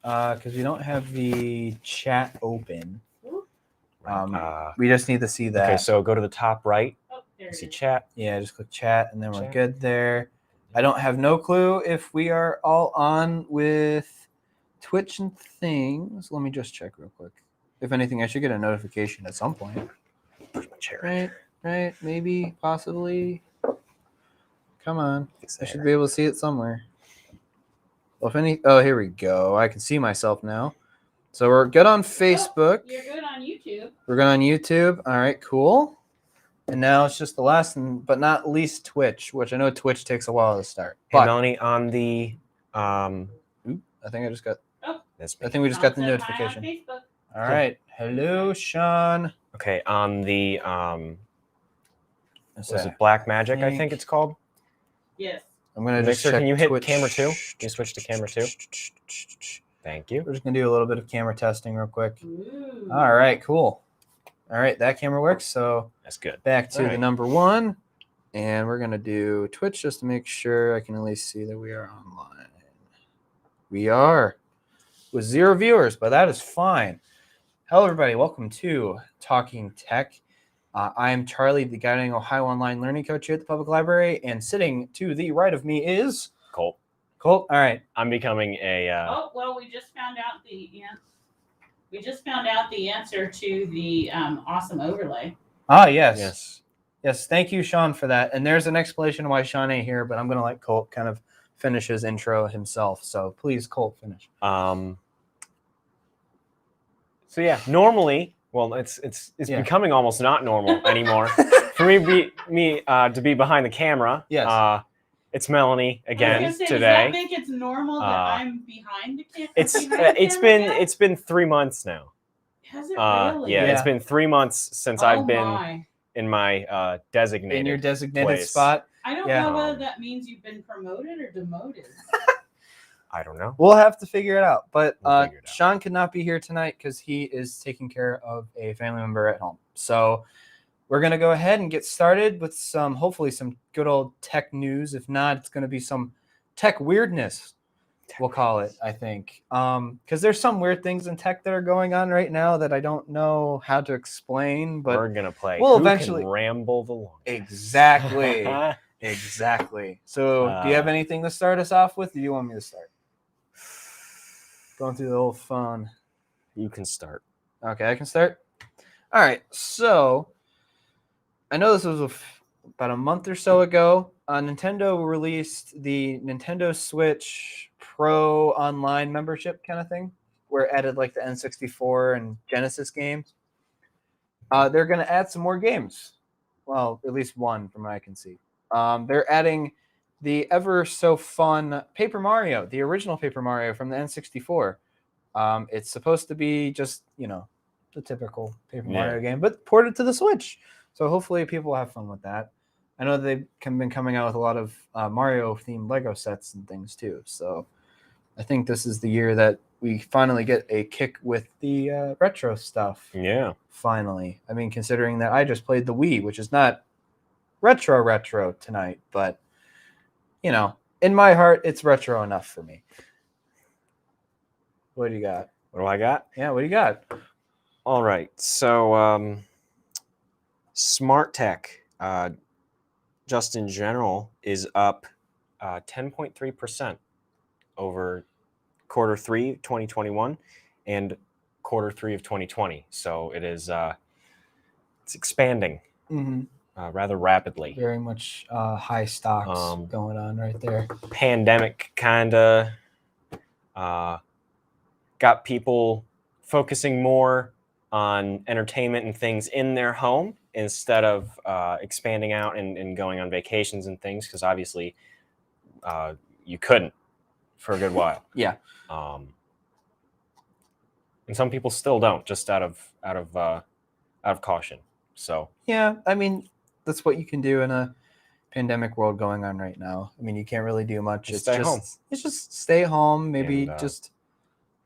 because we don't have the chat open. We just need to see that. Okay, so go to the top right. Oh, there it See is. chat. Yeah, just click chat, and then we're Chat. good there. I don't have no clue if we are all on with Twitch and things. Let me just check real quick. If anything, I should get a notification at some point. Right, maybe, possibly. Come on. I should be able to see it somewhere. Well, here we go. I can see myself now. So we're good on Facebook. You're good on YouTube. We're good on YouTube. All right, cool. And now it's just the last but not least Twitch, which I know Twitch takes a while to start. Hey, But Melanie, on the I think I just got. that's I think we just got the notification. Hi on Facebook. All right. Hello, Sean. okay, on the was it Black Magic, I think it's called? Yes. I'm gonna just check. Can you hit Twitch. camera 2? Can you switch to camera 2? Thank you. We're just gonna do a little bit of camera testing real quick. Ooh. All right, cool. All right, that camera works. So That's good. back to All the right. number 1, and we're gonna do Twitch just to make sure I can at least see that we are online. We are with 0 viewers, but that is fine. Hello, everybody. Welcome to Talking Tech. I am Charlie, the guiding Ohio online learning coach here at the public library, and sitting to the right of me is Colt. Colt. All right. I'm becoming a Oh well, we just found out the answer to the awesome overlay. Ah, yes. Thank you, Sean, for that. And there's an explanation why Sean ain't here, but I'm gonna let Colt kind of finish his intro himself. So please, Colt, finish. So yeah, normally, well, it's becoming almost not normal anymore for me to be behind the camera. Yes. It's Melanie again I was gonna say, today. Does that make it normal that I'm behind the camera? It's been 3 months now. Has it really? Yeah, it's been 3 months since I've been in my designated in your designated place. spot. I don't know whether that means you've been promoted or demoted. I don't know. We'll have to figure it out. But We'll figure it out. Sean could not be here tonight because he is taking care of a family member at home. So we're going to go ahead and get started with hopefully some good old tech news. If not, it's going to be some tech weirdness, we'll call it, I think. Because there's some weird things in tech that are going on right now that I don't know how to explain. But we're going to play we'll Who eventually Can Ramble the Longest. Exactly. Exactly. So do you have anything to start us off with, or do you want me to start? Going through the old phone. You can start. Okay, I can start? All right. So I know this was about a month or so ago. Nintendo released the Nintendo Switch Pro online membership kind of thing, where it added like the N64 and Genesis games. They're going to add some more games. Well, at least one from what I can see. They're adding the ever so fun Paper Mario, the original Paper Mario from the N64. It's supposed to be just, the typical Paper Mario game, but ported to the Switch. So hopefully people will have fun with that. I know they've been coming out with a lot of Mario-themed Lego sets and things too. So I think this is the year that we finally get a kick with the retro stuff. Yeah. Finally. I mean, considering that I just played the Wii, which is not retro tonight, but in my heart, it's retro enough for me. What do you got? What do I got? Yeah, what do you got? All right. So smart tech, just in general, is up 10.3% over quarter 3 of 2021 and quarter 3 of 2020. So it is it's expanding. Mm-hmm. Rather rapidly. Very much high stocks going on right there. Pandemic kind of got people focusing more on entertainment and things in their home instead of expanding out and going on vacations and things, because obviously you couldn't for a good while. Yeah. And some people still don't, just out of caution. So yeah, I mean, that's what you can do in a pandemic world going on right now. I mean, you can't really do much. It's just stay home. Maybe just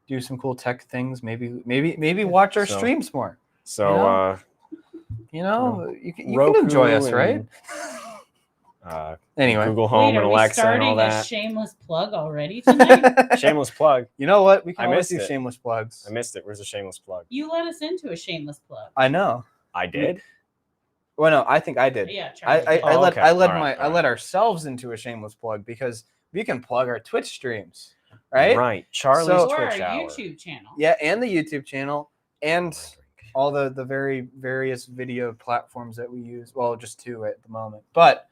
do some cool tech things. Maybe watch our streams more. So you can enjoy us, right? Anyway, Google Home Wait, and are we Alexa and starting all a that. shameless plug already tonight? Shameless plug. You know what? We can I always missed do it. shameless plugs. I missed it. Where's the shameless plug? You let us into a shameless plug. I know. I did. Well, no, I think I did. Yeah, Charlie. I did. Oh, let okay. I led All right, I all led ourselves into a shameless plug because we can plug our Twitch streams, right? Right. Charlie's So- or our Twitch hour. YouTube channel. Yeah, and the YouTube channel and all the very various video platforms that we use. Well, just 2 at the moment. But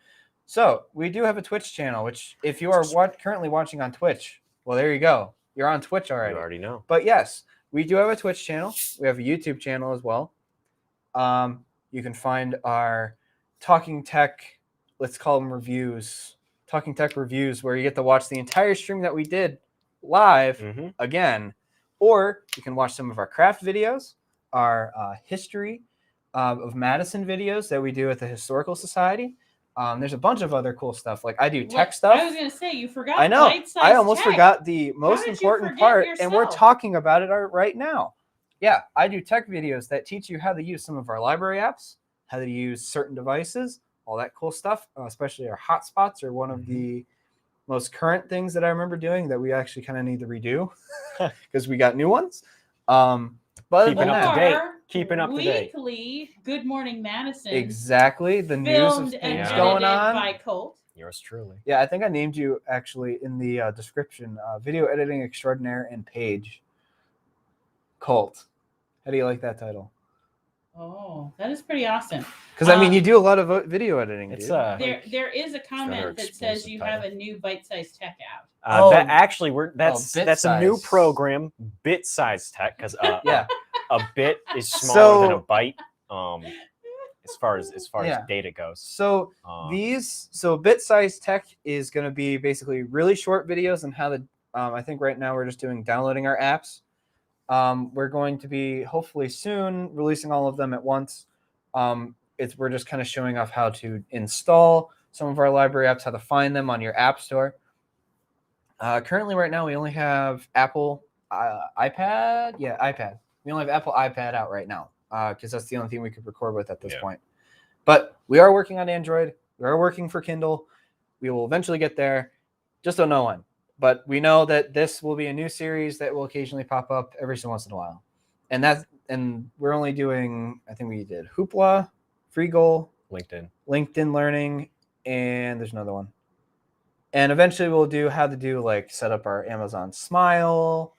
so we do have a Twitch channel, which if you are currently watching on Twitch, well, there you go. You're on Twitch already. You already know. But yes, we do have a Twitch channel. We have a YouTube channel as well. You can find our Talking Tech, let's call them reviews, Talking Tech reviews, where you get to watch the entire stream that we did live Mm-hmm. again, or you can watch some of our craft videos, our history of Madison videos that we do at the Historical Society. There's a bunch of other cool stuff. Like I do tech stuff. I was gonna say you forgot. I know. Bite-sized I almost tech. forgot the most did you important forget part, and we're yourself? talking about it right now. Yeah, I do tech videos that teach you how to use some of our library apps, how to use certain devices, all that cool stuff. Especially our hotspots are one of the most current things that I remember doing that we actually kind of need to redo because we got new ones. But other Keeping than up to that, date. Keeping up to date. Weekly Good Morning Madison. exactly the news Filmed of and things Yeah. going edited on. by Colt. Yours truly. Yeah, I think I named you actually in the description. Video editing extraordinaire and page. Colt. How do you like that title? Oh, that is pretty awesome. Because I mean, you do a lot of video editing. It's dude. There is a comment that says explosive you title. have a new bite-sized tech out. Oh. Actually, that's Bit a new size. program, bit size tech, because Yeah. a bit is smaller than a So- byte. As far as Yeah. data goes. So bit size tech is going to be basically really short videos on how to. I think right now we're just doing downloading our apps. We're going to be hopefully soon releasing all of them at once. We're just kind of showing off how to install some of our library apps, how to find them on your app store. Currently, right now, we only have Apple iPad. Yeah, iPad. We only have Apple iPad out right now because that's the only thing we could record with at this point. But we are working on Android. We are working for Kindle. We will eventually get there. Just don't know when. But we know that this will be a new series that will occasionally pop up every so once in a while. And we're only doing, I think we did Hoopla, Free Goal, LinkedIn Learning, and there's another one. And eventually we'll do how to do like set up our Amazon Smile.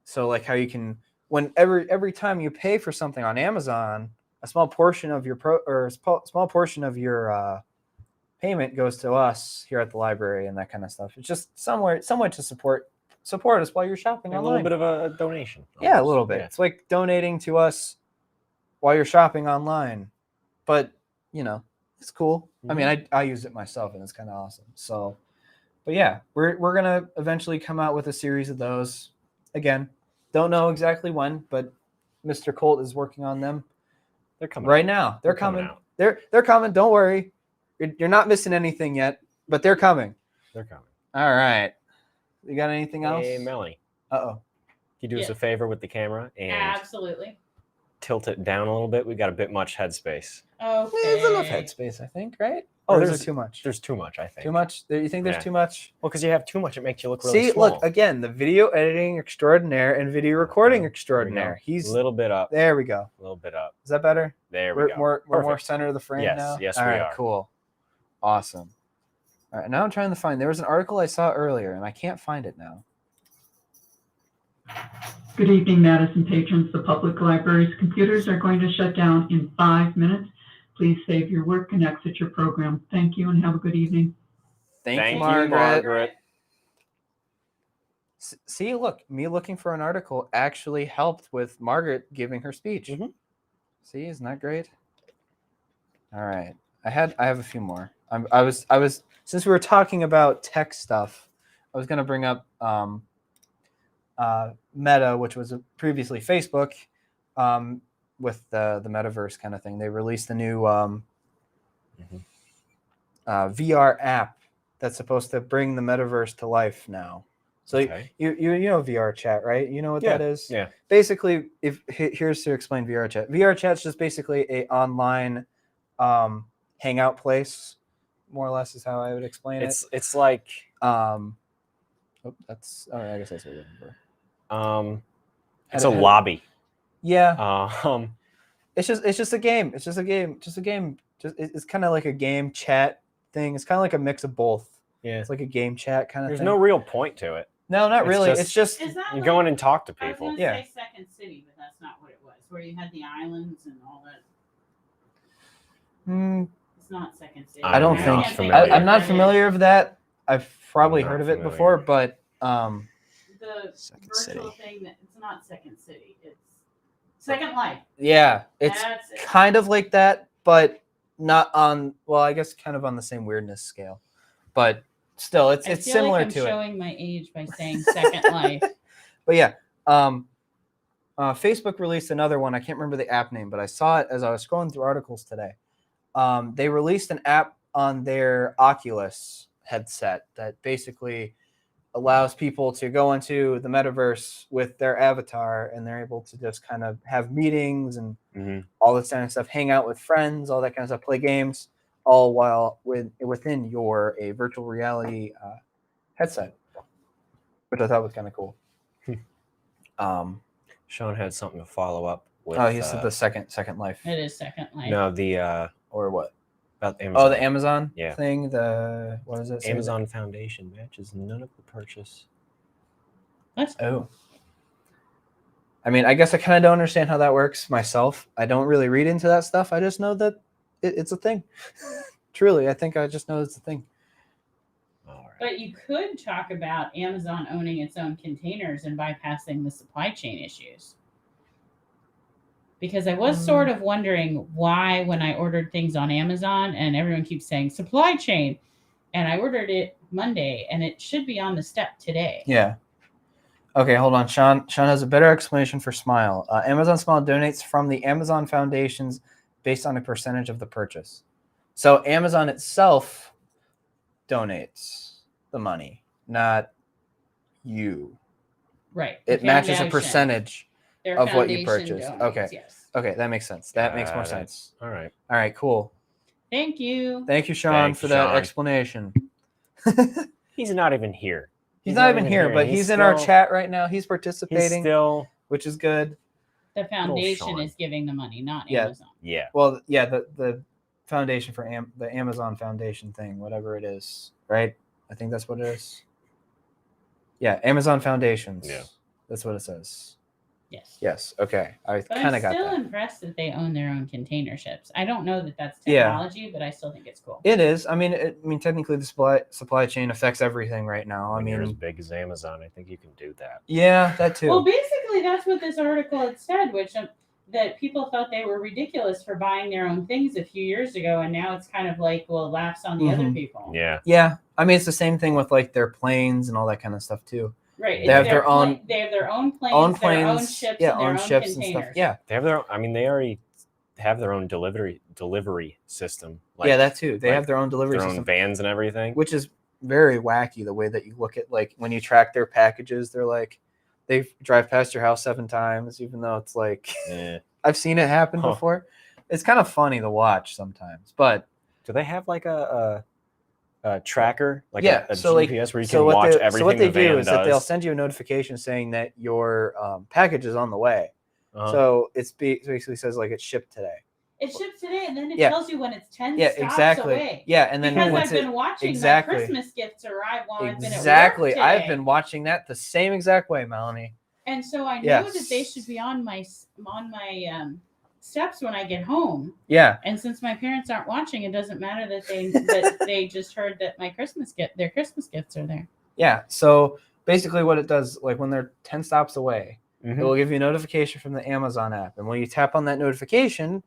So like how you can, when every time you pay for something on Amazon, a small portion of your small portion of your payment goes to us here at the library and that kind of stuff. It's just somewhat to support us while you're shopping A online. little bit of a donation. Yeah, a little bit. Yeah. It's like donating to us while you're shopping online. But, it's cool. I mean, I use it myself and it's kind of awesome. So, but yeah, we're going to eventually come out with a series of those. Again, don't know exactly when, but Mr. Colt is working on them. They're coming right out. now. They're coming. out. They're coming. Don't worry. You're not missing anything yet, but they're coming. They're coming. All right. You got anything else? Hey, Melanie. Uh-oh. Can you do us a favor with the camera and Absolutely. tilt it down a little bit? We got a bit much headspace. Okay. There's enough headspace, I think, right? Oh, Or is there's it too much. There's too much, I think. Too much? You think there's Yeah. too much? Well, because you have too much, it makes you look really See, small. look, again, the video editing extraordinaire and video recording extraordinaire. He's a little bit up. there we go. A little bit up. Is that better? There we We're go. more Perfect. center of the frame Yes, now? yes, All we right, are. cool. Awesome. All right, now I'm trying to find. There was an article I saw earlier, and I can't find it now. Good evening, Madison patrons. The public library's computers are going to shut down in 5 minutes. Please save your work and exit your program. Thank you and have a good evening. Thank you, Margaret. Margaret. See, look, me looking for an article actually helped with Margaret giving her speech. Mhm. See, isn't that great? All right, I have a few more. I was since we were talking about tech stuff, I was going to bring up Meta, which was previously Facebook, with the metaverse kind of thing. They released a new VR app that's supposed to bring the metaverse to life now. So Okay. you know VR chat, right? You know what Yeah, that is? yeah. Basically, here's to explain VR chat. VR chat's just basically a online hangout place more or less is how I would explain It's like it. I guess that's what you're looking for. it's a lobby. Yeah, Um, it's just a game. It's just a game. It's kind of like a game chat thing. It's kind of like a mix of both. yeah. It's like a game chat kind of There's thing. no real point to it. No, not it's really. just- It's just Is that You like, go in and talk to I was people. going to Yeah. say Second City, but that's not what it was. Where you had the islands and all that. It's not Second City. I don't I'm think not familiar. I'm not familiar with that. I've probably I'm not heard of it familiar. before, but The Second virtual City. thing that it's not Second City. It's Second Life. yeah, it's That's it. kind of like that, but not on. Well, I guess kind of on the same weirdness scale, but still, it's I feel similar like I'm to it. showing my age by saying Second Life. But yeah, Facebook released another one. I can't remember the app name, but I saw it as I was scrolling through articles today. They released an app on their Oculus headset that basically allows people to go into the metaverse with their avatar, and they're able to just kind of have meetings and Mhm. all this kind of stuff, hang out with friends, all that kind of stuff, play games, all while within your virtual reality headset, which I thought was kind of cool. Sean had something to follow up with. Oh, he said the Second Life. It is Second Life. No, the Or what? about Amazon. Oh, the Amazon Yeah. thing. The what is it? Amazon Foundation matches none of the purchase. What? Oh. I mean, I guess I kind of don't understand how that works myself. I don't really read into that stuff. I just know that it's a thing. Truly, I think I just know it's a thing. All right. But you could talk about Amazon owning its own containers and bypassing the supply chain issues. Because I was sort of wondering why, when I ordered things on Amazon, and everyone keeps saying supply chain, and I ordered it Monday, and it should be on the step today. Yeah. Okay, hold on. Sean has a better explanation for Smile. Amazon Smile donates from the Amazon Foundations based on a percentage of the purchase. So Amazon itself donates the money, not you. Right. It The matches a foundation. percentage. Their of what you foundation purchased. donates, Okay. Yes. Okay, that makes sense. That makes more Got it. sense. All right. All right, cool. Thank you. Thank you, Sean, Thanks, for that Sean. explanation. He's not even here. He's not even here, but he's in our still- chat right now. He's He's participating, still, which is good. The foundation Sean. is giving the money, not Yeah. Amazon. yeah. Well, yeah, the foundation for the Amazon Foundation thing, whatever it is, right? I think that's what it is. Yeah, Amazon Foundations. Yeah. That's what it says. Yes. Yes. Okay. I But kind I'm of got still that. impressed that they own their own container ships. I don't know that that's Yeah. technology, but I still think it's cool. It is. I mean, technically, the supply chain affects everything right now. I When you're as mean, big as Amazon, I think you can do that. yeah, that too. Well, basically, that's what this article had said, which that people thought they were ridiculous for buying their own things a few years ago, and now it's kind of like, well, it laughs on the other Mhm. people. Yeah. Yeah, I mean, it's the same thing with like their planes and all that kind of stuff too. Right. They have their own- They have their own planes, Own their own planes, ships, yeah, and their own own ships containers. and stuff. Yeah, They have their own, I mean, they already have their own delivery system. yeah, that too. They like, have their own delivery their own system, vans and everything. which is very wacky. The way that you look at like when you track their packages, they're like they drive past your house 7 times, even though it's like Eh. I've seen it happen Huh. before. It's kind of funny to watch sometimes, but Do they have like a tracker, like Yeah, a so, like- GPS where you so can what watch they, everything so what they the van do is that does? they'll send you a notification saying that your package is on the way. Uh-huh. So it basically says like it's shipped today. It ships today, and then it Yeah. tells you when it's 10 Yeah, stops exactly. away. Yeah, and then Because once I've been watching exactly. my Christmas gifts arrive while I've been at work exactly, today. I've been watching that the same exact way, Melanie. And so I know Yes. that they should be on my steps when I get home. Yeah, And since my parents aren't watching, it doesn't matter that they just heard that their Christmas gifts are there. yeah. So basically, what it does, like when they're 10 stops away, Mhm. it will give you a notification from the Amazon app, and when you tap on that notification,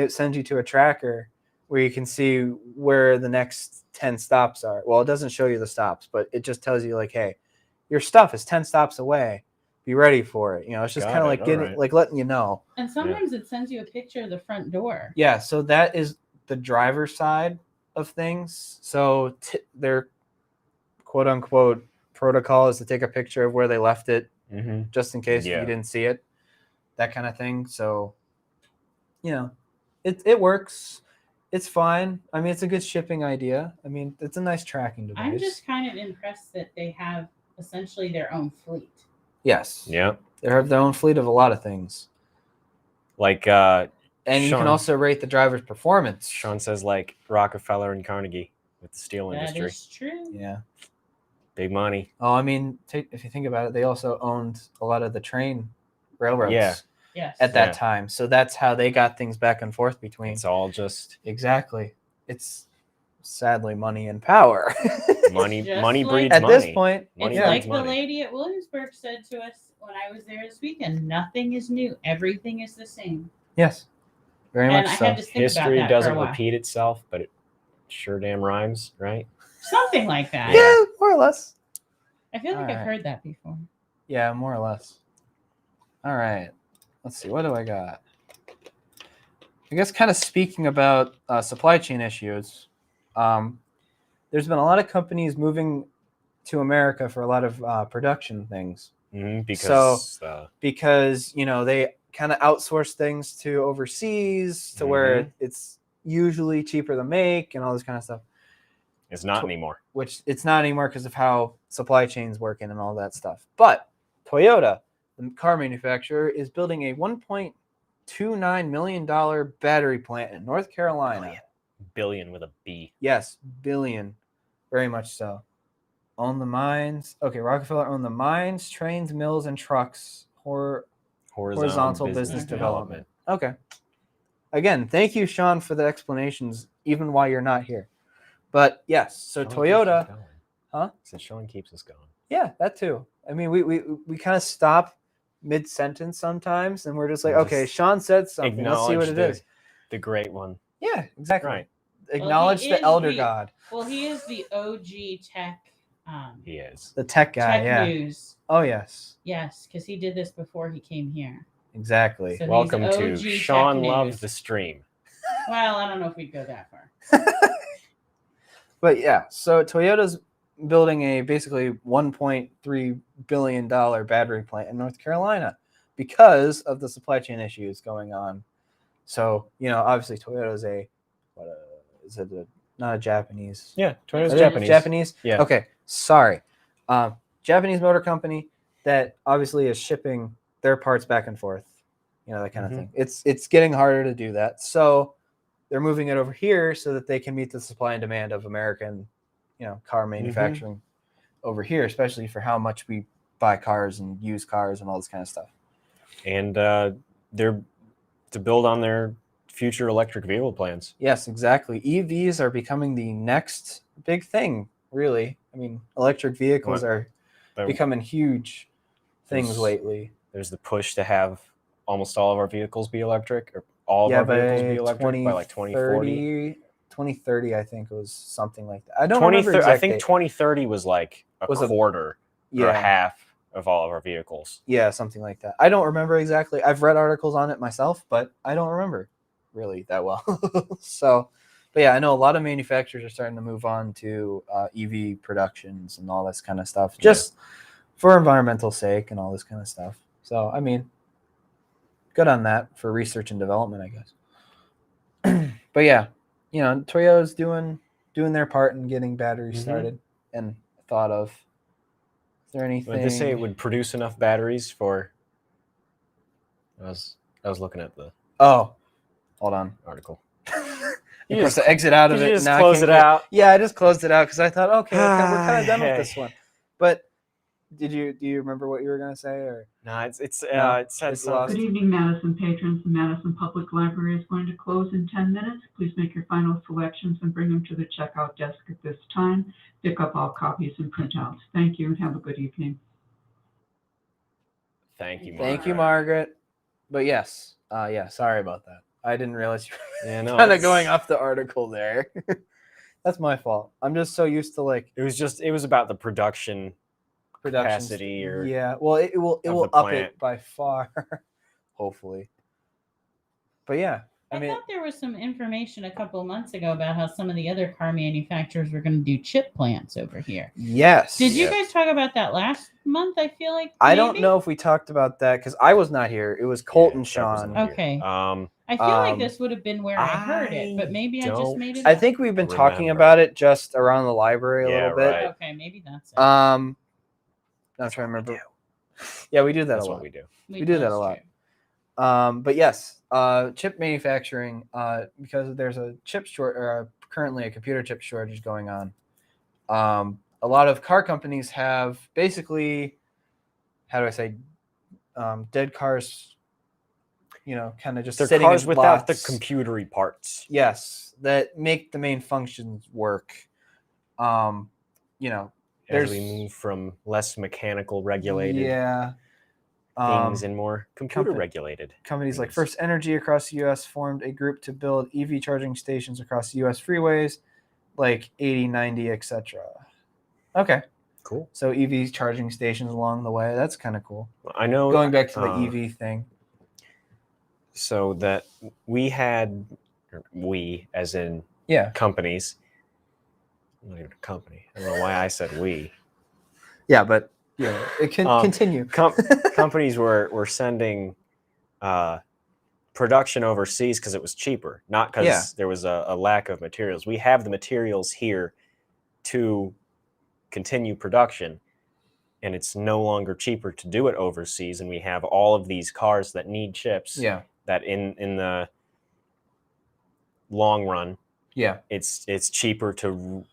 sends you to a tracker where you can see where the next 10 stops are. Well, it doesn't show you the stops, but it just tells you like, hey, your stuff is 10 stops away. Be ready for it. You know, it's just Got kind of it, like getting, alright. like letting you know. And sometimes it sends you a picture of the front door. Yeah. So that is the driver's side of things. So their quote unquote protocol is to take a picture of where they left it Mhm. just in case Yeah. you didn't see it, that kind of thing. So, you know, it works. It's fine. I mean, it's a good shipping idea. I mean, it's a nice tracking device. I'm just kind of impressed that they have essentially their own fleet. Yes. Yeah. They have their own fleet of a lot of things. Like And you can Sean- also rate the driver's performance. Sean says, like Rockefeller and Carnegie with the steel That industry. is true. Yeah. Big money. Oh, I mean, if you think about it, they also owned a lot of the train railroads Yeah. Yes. at that Yeah. time. So that's how they got things back and forth between. It's all just Exactly. It's sadly money and power. money. Just Money like- breeds At money. this point, Money It's yeah. like breeds the money. lady at Williamsburg said to us when I was there this weekend. Nothing is new. Everything is the same. Yes. Very And much I so. had to think about History that doesn't for a while. repeat itself, but it sure damn rhymes, right? Something like that. Yeah, more or less. I feel like I've Alright. heard that before. Yeah, more or less. All right. Let's see. What do I got? I guess kind of speaking about supply chain issues, there's been a lot of companies moving to America for a lot of production things Because because, they kind of outsource things to overseas to where it's usually cheaper to make and all this kind of stuff, it's not anymore. which it's not anymore because of how supply chains working and all that stuff. But Toyota, the car manufacturer, is building a $1.29 million battery plant in North Carolina. Oh, yeah. Billion with a B. Yes, billion. Very much so. Own the mines. Okay, Rockefeller owned the mines, trains, mills, and trucks. Horizontal business development. Okay. Again, thank you, Sean, for the explanations, even while you're not here. But yes, so Sean keeps Toyota, us going. huh? So Sean keeps us going. Yeah, that too. I mean, we kind of stop mid sentence sometimes, and we're just like, We'll okay, just Sean said something. Let's see what it is. The great one. Yeah, exactly. Right. Acknowledge he the is elder the- god, Well, he is the OG tech. He is. the tech guy. Tech Yeah. news. Oh yes, Yes, because he did this before he came here. exactly. So Welcome he's to OG Tech Sean News. Loves the Stream. Well, I don't know if we'd go that far. But yeah, so Toyota's building a basically $1.3 billion battery plant in North Carolina because of the supply chain issues going on. So, obviously Toyota's not a Japanese. Yeah, Toyota's Is it Japanese. Japanese? Yeah. Okay, sorry. Japanese motor company that obviously is shipping their parts back and forth, that kind of thing. It's getting harder to do that. So they're moving it over here so that they can meet the supply and demand of American, car manufacturing over here, especially for how much we buy cars and use cars and all this kind of stuff. And they're to build on their future electric vehicle plans. Yes, exactly. EVs are becoming the next big thing, really. I mean, electric vehicles are becoming huge things There's- lately. There's the push to have almost all of our vehicles be electric, or all of our vehicles be electric by like 2040. 2030, I think it was something like that. I don't remember 2030, exact I think date. 2030 was like a quarter or a Yeah, half of all of our vehicles. yeah, something like that. I don't remember exactly. I've read articles on it myself, but I don't remember really that well. So, but yeah, I know a lot of manufacturers are starting to move on to EV productions and all this kind of stuff, just for environmental sake and all this kind of stuff. So, I mean, good on that for research and development, I guess. But yeah, Toyota's doing their part in getting batteries started and thought of. Is there anything? Would they say it would produce enough batteries for? I was looking at the Oh, hold on. article. You press the exit out of You it. just now I close can't it get- out. Yeah, I just closed it out because I thought, okay, we're kind of done with Hey. this one. But do you remember what you were gonna say? Or No, it's No, it said it's lost. Good evening, Madison patrons. The Madison Public Library is going to close in 10 minutes. Please make your final selections and bring them to the checkout desk at this time. Pick up all copies and printouts. Thank you and have a good evening. Thank you, thank you, Margaret. But yes, yeah, sorry about that. I didn't realize you Yeah, were no, kind of it's- going off the article there. That's my fault. I'm just so used to like It was about the production. production Capacity or yeah. Well, it will of up the plant. it by far, hopefully. But yeah, I I mean, thought there was some information a couple of months ago about how some of the other car manufacturers were going to do chip plants over here. yes. Did you Yeah. guys talk about that last month? I feel like I don't maybe? know if we talked about that because I was not here. It was Colt Yeah, and Chuck was Sean. not here. Okay. I feel like Um, this would have been where I heard it, but I maybe I just don't- made it I up. think we've been talking Remember. about it just around the library a Yeah, little bit. right. Okay, maybe that's it. I'm trying to what we remember. do. Yeah, we do that That's a what lot. we do. we do that that's a lot. true. But yes, chip manufacturing, because there's a chip short, or currently a computer chip shortage going on. A lot of car companies have basically, how do I say, dead cars. Kind of just They're sitting cars in without the lots. computery parts. Yes, that make the main functions work. As There's we move from less mechanical regulated yeah things and more computer company- regulated. companies like things. First Energy across the U.S. formed a group to build EV charging stations across the U.S. freeways, like 80, 90, etc. Okay, Cool. so EV charging stations along the way. That's kind of cool. I know. Going back to the EV thing. So that we had, we as in Yeah, companies. Not even a company. I don't know why I said we. yeah, but it can continue. Companies were sending production overseas because it was cheaper, not because there was a lack of materials. We have the materials here to continue production, and it's no longer cheaper to do it overseas. And we have all of these cars that need chips. Yeah, That in the long run, yeah, it's cheaper to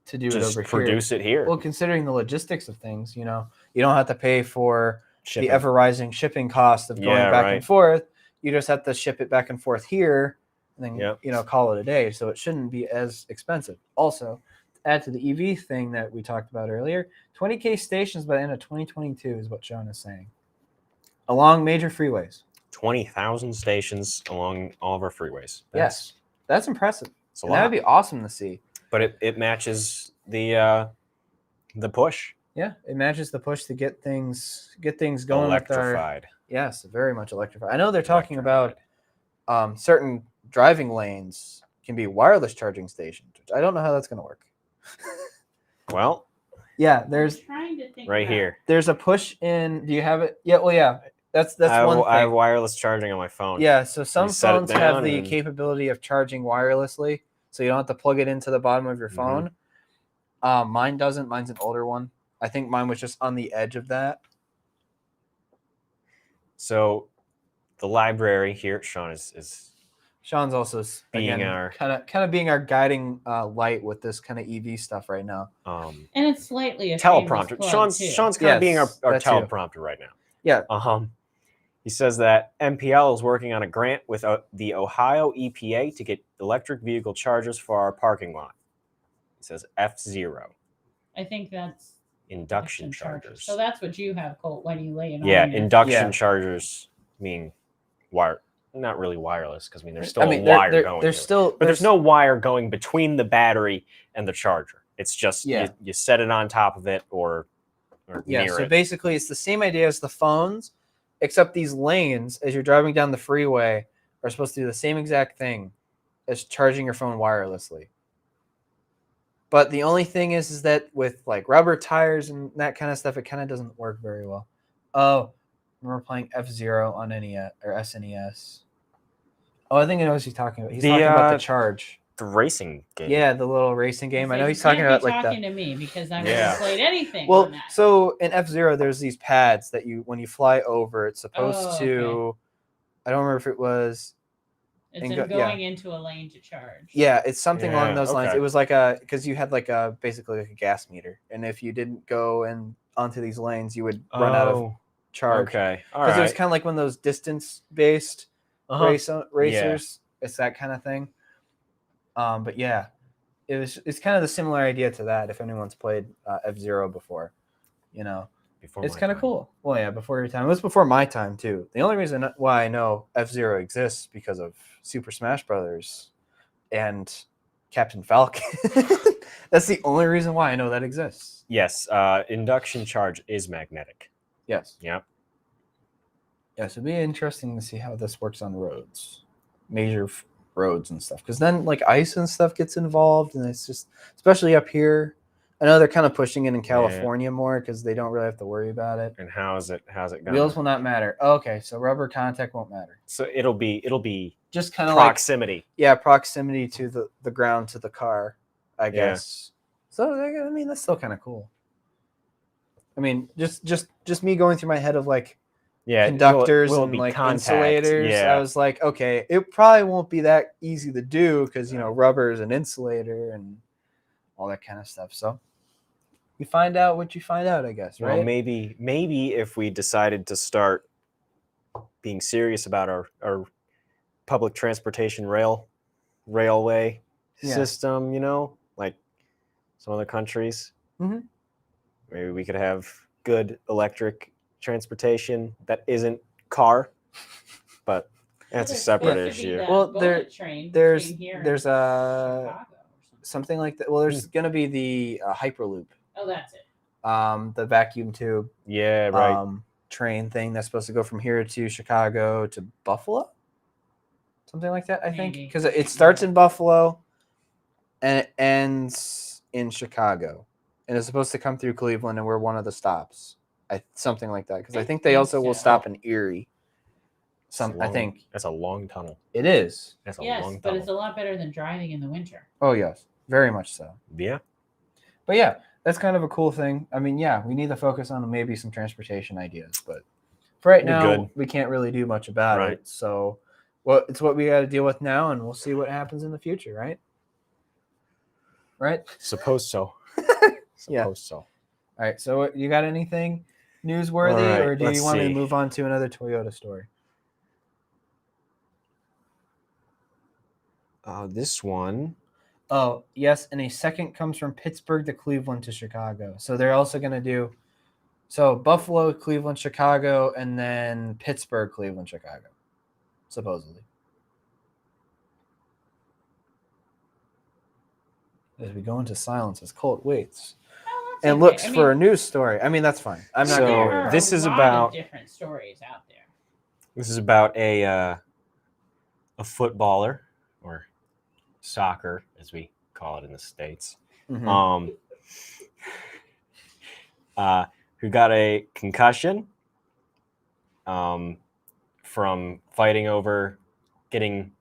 to do it just over here. produce it here. Well, considering the logistics of things, you don't have to pay for Shipping. the ever-rising shipping cost of going back and forth. You just have to ship it back and forth here, and then call it a day. So it shouldn't be as expensive. Also, to add to the EV thing that we talked about earlier, 20K stations by the end of 2022 is what Sean is saying, along major freeways. 20,000 stations along all of our freeways. Yes, that's impressive. It's a And lot. that would be awesome to see. But it matches the push. Yeah, it matches the push to get things going. Electrified. Yes, very much electrified. I know they're talking about certain driving lanes can be wireless charging stations, which I don't know how that's going to work. Well, Yeah, I'm there's trying to think right about- here. there's a push in. Do you have it? Yeah, well, yeah. That's I one have thing. wireless charging on my phone. Yeah, so some set it phones have down the and- capability of charging wirelessly, so you don't have to plug it into the bottom of your phone. Mine doesn't. Mine's an older one. I think mine was just on the edge of that. So the library here, Sean is Sean's also Being again, our- kind of being our guiding light with this kind of EV stuff right now. And it's slightly a teleprompter. shameless plug, too. Sean's kind of being our Yes, that too. teleprompter right now. Yeah, He says that MPL is working on a grant with the Ohio EPA to get electric vehicle chargers for our parking lot. He says F0 I think that's induction chargers. So that's what you have, Colt, when you lay it on Yeah, your- induction Yeah. chargers mean not really wireless, because there's still I mean, a wire going. there's to it. still, But there's no wire going between the battery and the charger. It's just you set it on top of it or yeah. near So it. basically, it's the same idea as the phones, except these lanes, as you're driving down the freeway, are supposed to do the same exact thing as charging your phone wirelessly. But the only thing is that with like rubber tires and that kind of stuff, it kind of doesn't work very well. Oh, we're playing F0 on NES or SNES. Oh, I think I know what he's talking about. He's talking about the charge. The racing game. Yeah, the little racing game. I know You he's talking can't about be like talking that. to me because I've Yeah. never played anything. Well, on that. so in F0, there's these pads that when you fly over, it's supposed Oh, to. I don't remember if it was. it's and going into a lane to charge. Yeah, it's something along Yeah, those lines. okay. It was like because you had like basically like a gas meter, and if you didn't go and onto these lanes, you would run out of charge. Okay. All Because right. it was kind of like one of those distance-based racers. It's that kind of thing. But yeah, it's kind of the similar idea to that. If anyone's played F0 before, Before it's my kind of time. cool. Well, yeah, before your time. It was before my time too. The only reason why I know F0 exists because of Super Smash Brothers and Captain Falcon. That's the only reason why I know that exists. Yes. Induction charge is magnetic. Yes. Yep. Yes, it'd be interesting to see how this works on roads, major roads and stuff. Because then like ice and stuff gets involved, and it's just, especially up here. I know they're kind of pushing it in California more because they don't really have to worry about it. And how's it gonna? Wheels will not matter. Okay, so rubber contact won't matter. So it'll be Just kind of like proximity. proximity to the ground to the car, I guess. So I mean, that's still kind of cool. I mean, just me going through my head of like conductors will it and be like contact? insulators. Yeah. I was like, okay, it probably won't be that easy to do because rubber is an insulator and all that kind of stuff. So you find out what you find out, I guess, right? Well, maybe if we decided to start being serious about our public transportation railway system, like some other countries, maybe we could have good electric transportation that isn't car, but that's a separate issue. Well, there's Chicago or something like that. Well, there's going to be the Hyperloop. Oh, that's it. The vacuum tube. Yeah, right. Train thing that's supposed to go from here to Chicago to Buffalo, something like that. I think because it starts in Buffalo and it ends in Chicago, and it's supposed to come through Cleveland, and we're one of the stops. Something like that because I think they also will stop in Erie. I think that's a long tunnel. It is. That's a yes, long tunnel. but it's a lot better than driving in the winter. Oh yes, very much so. Yeah. But yeah, that's kind of a cool thing. I mean, yeah, we need to focus on maybe some transportation ideas, but for right now, we can't really do much about it. So, it's what we got to deal with now, and we'll see what happens in the future, right? Right? Suppose so. So. All right. So, you got anything newsworthy, right, or do you want me to see. move on to another Toyota story? This one. Oh, yes, and a second comes from Pittsburgh to Cleveland to Chicago. So they're also going to do Buffalo, Cleveland, Chicago, and then Pittsburgh, Cleveland, Chicago, supposedly. As we go into silence as Colt waits and looks for a news story. I mean, that's fine. I'm not going to. This is about different stories out there. This is about a footballer or soccer, as we call it in the States, who got a concussion from fighting over getting,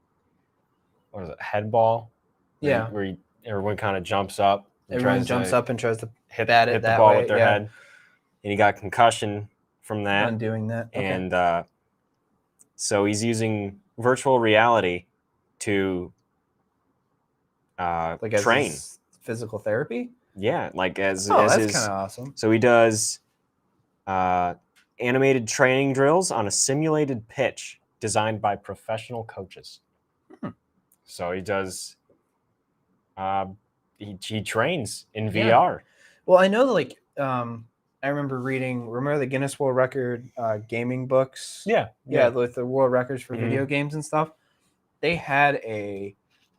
head ball? Yeah. Where everyone kind of jumps up. Everyone jumps up and tries to hit the ball with their head. And he got concussion from that. On doing that. Okay. And so he's using virtual reality to train. Physical therapy? Yeah, as that's his, kind of awesome. So he does animated training drills on a simulated pitch designed by professional coaches. So he does he trains in VR. Well, I know I remember remember the Guinness World Record gaming books? Yeah, with the world records for video games and stuff. They had a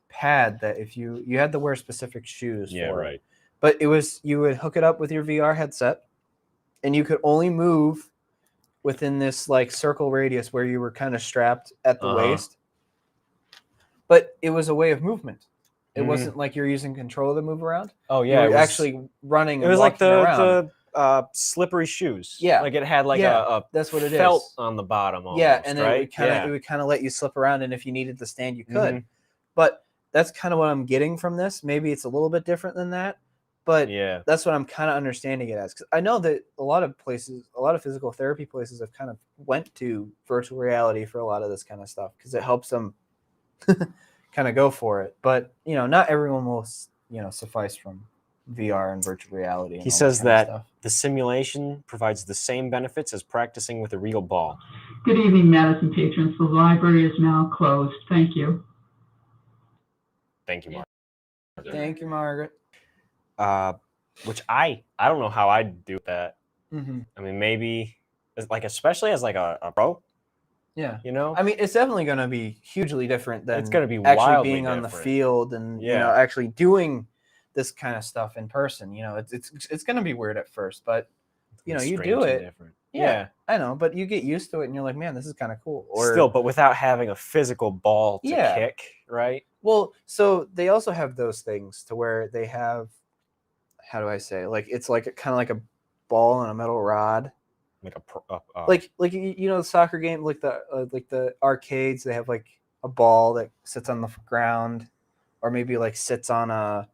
pad that if you had to wear specific shoes for it. But you would hook it up with your VR headset and you could only move within this circle radius where you were kind of strapped at the waist. But it was a way of movement. It wasn't like you're using control to move around. Oh yeah, you were actually running. It was like the slippery shoes. Yeah, like it had a that's what it felt is. on the bottom. Almost, yeah, and right? it would kind of let you slip around, and if you needed to stand, you could. But that's kind of what I'm getting from this. Maybe it's a little bit different than that, but that's what I'm kind of understanding it as. Because I know that a lot of physical therapy places have kind of went to virtual reality for a lot of this kind of stuff because it helps them kind of go for it. But not everyone will suffice from VR and virtual reality. He says that the simulation provides the same benefits as practicing with a real ball. Good evening, Madison patrons. The library is now closed. Thank you. Thank you, Margaret. Thank you, Margaret. Which I don't know how I'd do that. I mean, maybe especially as a pro. Yeah. I mean, it's definitely going to be hugely different than it's going to be actually being on the field and actually doing this kind of stuff in person. It's going to be weird at first, but you do it. Different. Yeah, I know, but you get used to it and you're like, man, this is kind of cool. Still, but without having a physical ball to kick, right? Well, so they also have those things to where they have, how do I say? Like it's like kind of like a ball on a metal rod. Like Like you know the soccer game, like the arcades, they have like a ball that sits on the ground, or maybe like sits on a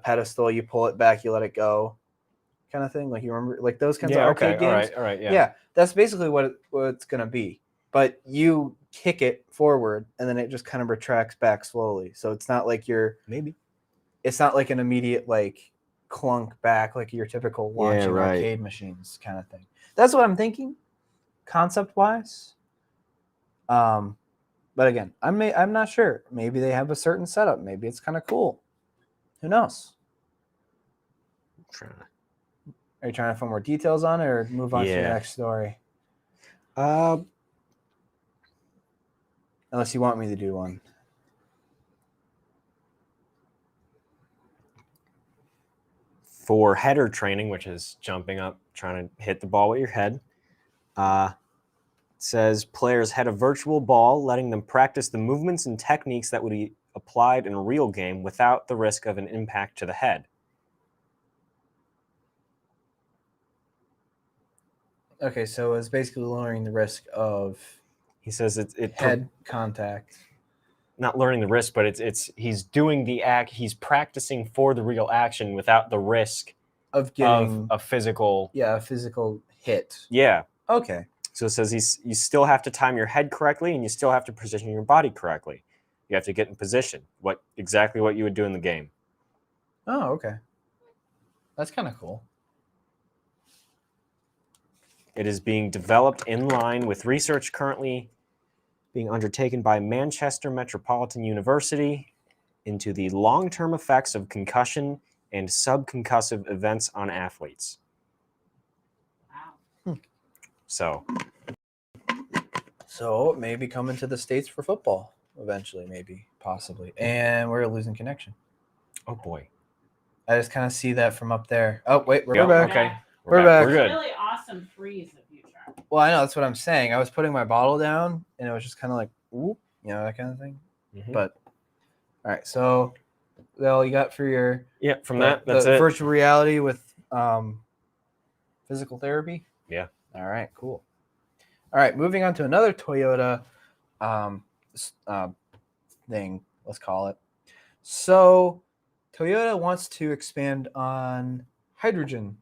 pedestal. You pull it back, you let it go, kind of thing. Like you remember, like those kinds of arcade games. All right, yeah. Yeah, that's basically what it's gonna be. But you kick it forward, and then it just kind of retracts back slowly. So it's not like it's not like an immediate like clunk back like your typical launching arcade machines kind of thing. That's what I'm thinking, concept wise. But again, I'm not sure. Maybe they have a certain setup. Maybe it's kind of cool. Who knows? Are you trying to find more details on it, or move on to the next story? Unless you want me to do one. For header training, which is jumping up, trying to hit the ball with your head, it says players head a virtual ball, letting them practice the movements and techniques that would be applied in a real game without the risk of an impact to the head. Okay, so it's basically lowering the risk of He says it head contact. Not learning the risk, but he's doing the act. He's practicing for the real action without the risk of getting a physical. Yeah, a physical hit. Yeah. Okay. So it says you still have to time your head correctly, and you still have to position your body correctly. You have to get in position. Exactly what you would do in the game. Oh, okay. That's kind of cool. It is being developed in line with research currently being undertaken by Manchester Metropolitan University into the long-term effects of concussion and subconcussive events on athletes. Wow. So it may be coming to the States for football eventually, maybe, possibly. And we're losing connection. oh boy. I just kind of see that from up there. Oh, wait, we're Yeah, back. okay. We're back. We're good. Really awesome freeze of you, Charlie. Well, I know, that's what I'm saying. I was putting my bottle down, and it was just kind of like, whoop, that kind of thing. Mhm. But, all right, so all you got for your... Yeah, from that's it. Virtual reality with physical therapy? Yeah. All right, cool. All right, moving on to another Toyota thing, let's call it. So Toyota wants to expand on hydrogen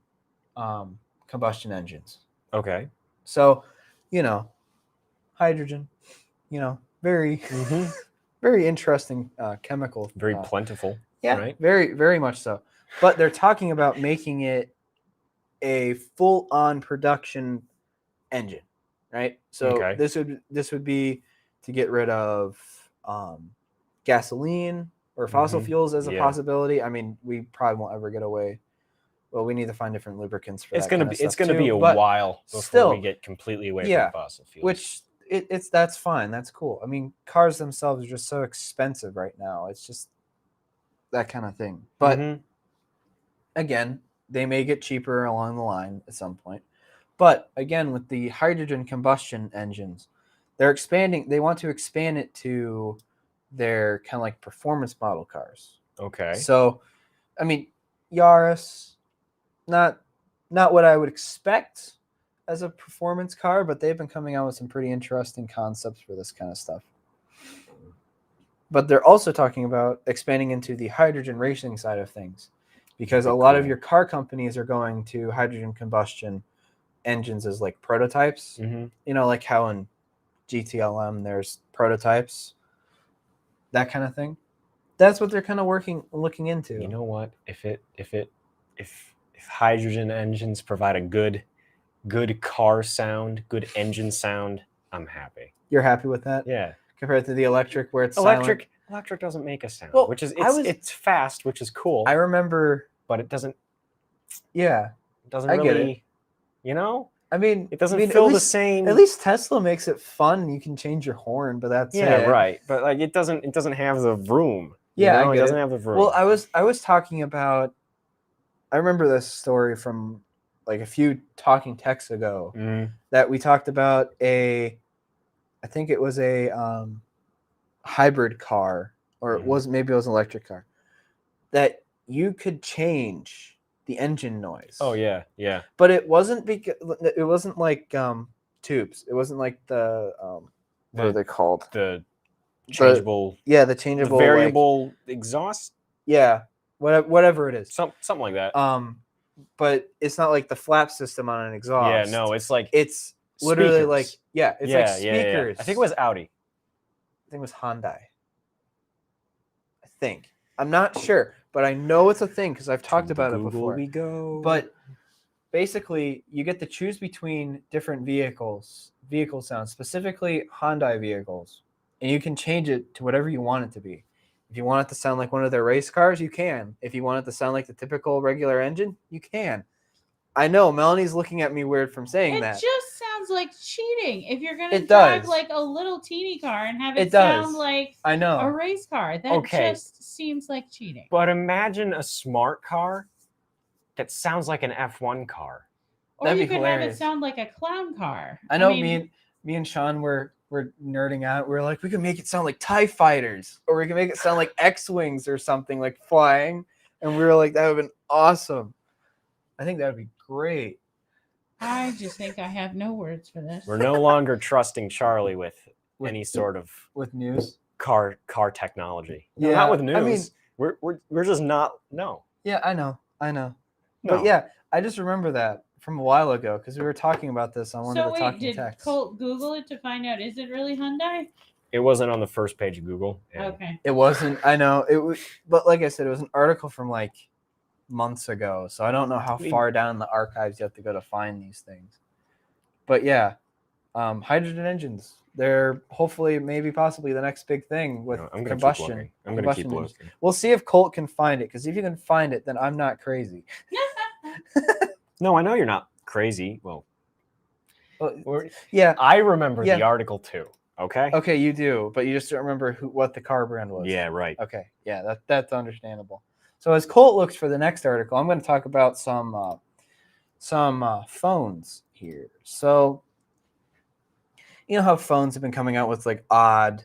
combustion engines. Okay. So, hydrogen, very, very interesting chemical. Very plentiful. Yeah, right? very, very much so. But they're talking about making it a full-on production engine, right? So Okay. this would be to get rid of gasoline or fossil fuels as a possibility. I mean, we probably won't ever get away. Well, we need to find different lubricants for It's that gonna kind be of it's stuff gonna too, be a but while before still, we get completely away yeah, from fossil fuels. which that's fine. That's cool. I mean, cars themselves are just so expensive right now. It's just that kind of thing. But again, they may get cheaper along the line at some point. But again, with the hydrogen combustion engines, they're expanding. They want to expand it to their kind of like performance model cars. Okay. So, I mean, Yaris, not what I would expect as a performance car, but they've been coming out with some pretty interesting concepts for this kind of stuff. But they're also talking about expanding into the hydrogen racing side of things, because a lot of your car companies are going to hydrogen combustion engines as like prototypes. Like how in GTLM there's prototypes, that kind of thing. That's what they're kind of looking into. You know what? If hydrogen engines provide a good car sound, good engine sound, I'm happy. You're happy with that? Yeah. Compared to the electric, where it's electric doesn't make a sound, which is it's fast, which is cool. I remember, but it doesn't. Yeah, it doesn't I really. Get it. I mean, it doesn't feel the same. At least Tesla makes it fun. You can change your horn, but that's it. Right. But like, it doesn't have the room. Yeah, it doesn't have the room. Well, I was talking about. I remember this story from like a few talking texts ago that we talked about I think it was a hybrid car, or maybe it was an electric car, that you could change the engine noise. Oh yeah, yeah. But it wasn't like tubes. It wasn't like the what are they called? The changeable, the the changeable variable exhaust, whatever it is. something like that. But it's not like the flap system on an exhaust. Yeah, no, it's like It's literally like speakers. it's like speakers. I think it was Audi. I think it was Hyundai. I think. I'm not sure, but I know it's a thing because I've talked about it Google before. we go. But basically, you get to choose between different vehicle sounds, specifically Hyundai vehicles, and you can change it to whatever you want it to be. If you want it to sound like one of their race cars, you can. If you want it to sound like the typical regular engine, you can. I know Melanie's looking at me weird from saying that. It just sounds like cheating. If you're gonna It drive does. like a little teeny car and have It it sound does. like I know. a race car, that Okay. just seems like cheating. But imagine a smart car that sounds like an F1 car. Or That'd you be could have hilarious. it sound like a clown car. I know mean, me and Sean were nerding out. We're like, we could make it sound like TIE fighters, or we can make it sound like X-Wings or something, like flying. And we were like, that would have been awesome. I think that would be great. I just think I have no words for this. We're no longer trusting Charley with any sort of With news. car technology. No, Yeah, not with news. I mean- we're just not. No. Yeah, I know. No. But yeah, I just remember that from a while ago because we were talking about this on one So of the wait, talking did texts. Colt Google it to find out is it really Hyundai? It wasn't on the first page of Google. and Okay. It wasn't. I know it was, but like I said, it was an article from like months ago, so I don't know how far down in the archives you have to go to find these things. But yeah, hydrogen engines. They're hopefully, maybe, possibly the next big thing with I'm gonna combustion. keep looking. I'm gonna keep combustion engines. looking. We'll see if Colt can find it, because if you can find it, then I'm not crazy. No, I know you're not crazy. Well, Yeah. I remember Yeah. the article too. Okay. Okay, you do, but you just don't remember what the car brand was. Yeah. Right. Okay. Yeah, that's understandable. So as Colt looks for the next article, I'm going to talk about some phones here. So you know how phones have been coming out with like odd,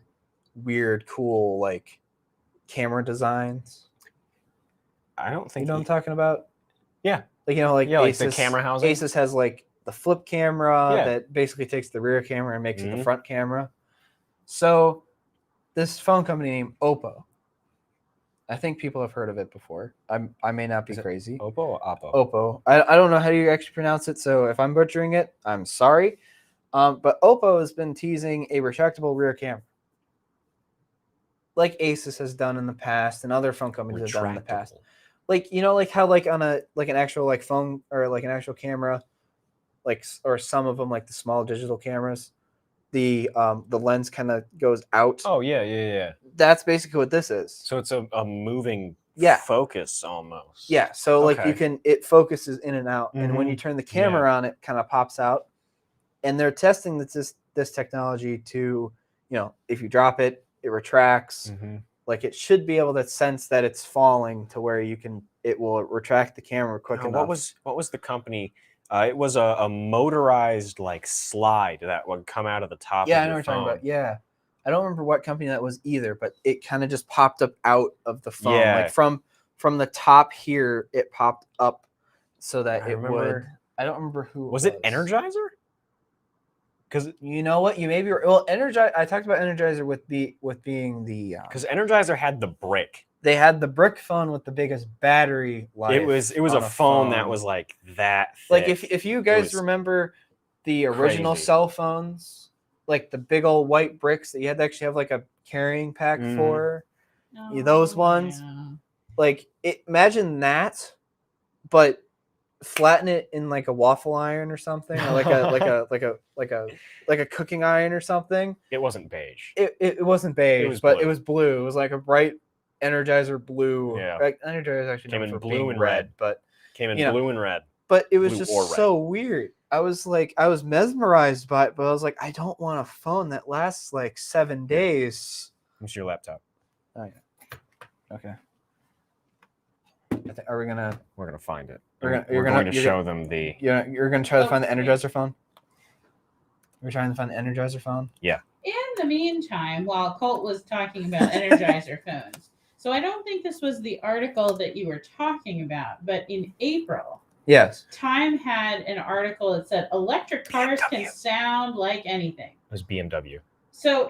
weird, cool like camera designs. I don't think You know what I'm talking about? Yeah. Like like like Asus, the camera housing. Asus has like the flip camera Yeah. that basically takes the rear camera and makes it the Mhm. front camera. So this phone company named Oppo. I think people have heard of it before. I may not be Is it crazy. Oppo or Oppo? Oppo. I don't know how you actually pronounce it, so if I'm butchering it, I'm sorry. But Oppo has been teasing a retractable rear camera, like Asus has done in the past, and other phone companies have done in the past. Retractable. Like like how like on an actual like phone or like an actual camera, like or some of them like the small digital cameras, the lens kind of goes out. Oh yeah. That's basically what this is. So it's a moving Yeah. focus almost. Yeah, so like Okay. it focuses in and out, and when you Mhm. turn the camera on, it kind of pops out. And they're testing this technology to, if you drop it, it retracts. Mhm. Like it should be able to sense that it's falling to where it will retract the camera quick Now, enough. what was the company? It was a motorized like slide that would come out of the top. Yeah, of I know your what you're talking phone. about. Yeah, I don't remember what company that was either, but it kind of just popped up out of the phone, Yeah. like from the top here, it popped up so that I it would. remember- I don't remember who Was it Energizer? Because You know what? You maybe well, Energizer. I talked about Energizer with being the Energizer had the brick. they had the brick phone with the biggest battery life. It was on a phone that was like that. like thick. if you guys was remember the original crazy. cell phones, like the big old white bricks that you had to actually have like a carrying pack Mhm. for. Those ones? Yeah. Like imagine that, but flatten it in like a waffle iron or something, or like a cooking iron or something. it wasn't beige. It wasn't beige, was but blue. it was blue. It was like a bright Energizer blue. Yeah. Like, Energizer is actually Came known in for blue being and red, red. Came in you know, blue and red. but it was Blue just or red. so weird. I was mesmerized by it, but I was like, I don't want a phone that lasts like 7 days. It's your laptop. Oh yeah. Okay. Are we gonna? We're gonna find it. You're We're gonna- going to you're show them the. You're gonna try to find the Okay. Energizer phone. We're trying to find the Energizer phone. In the meantime, while Colt was talking about Energizer phones, So I don't think this was the article that you were talking about, but in April, Yes. Time had an article that said electric cars can sound like anything. It was BMW. So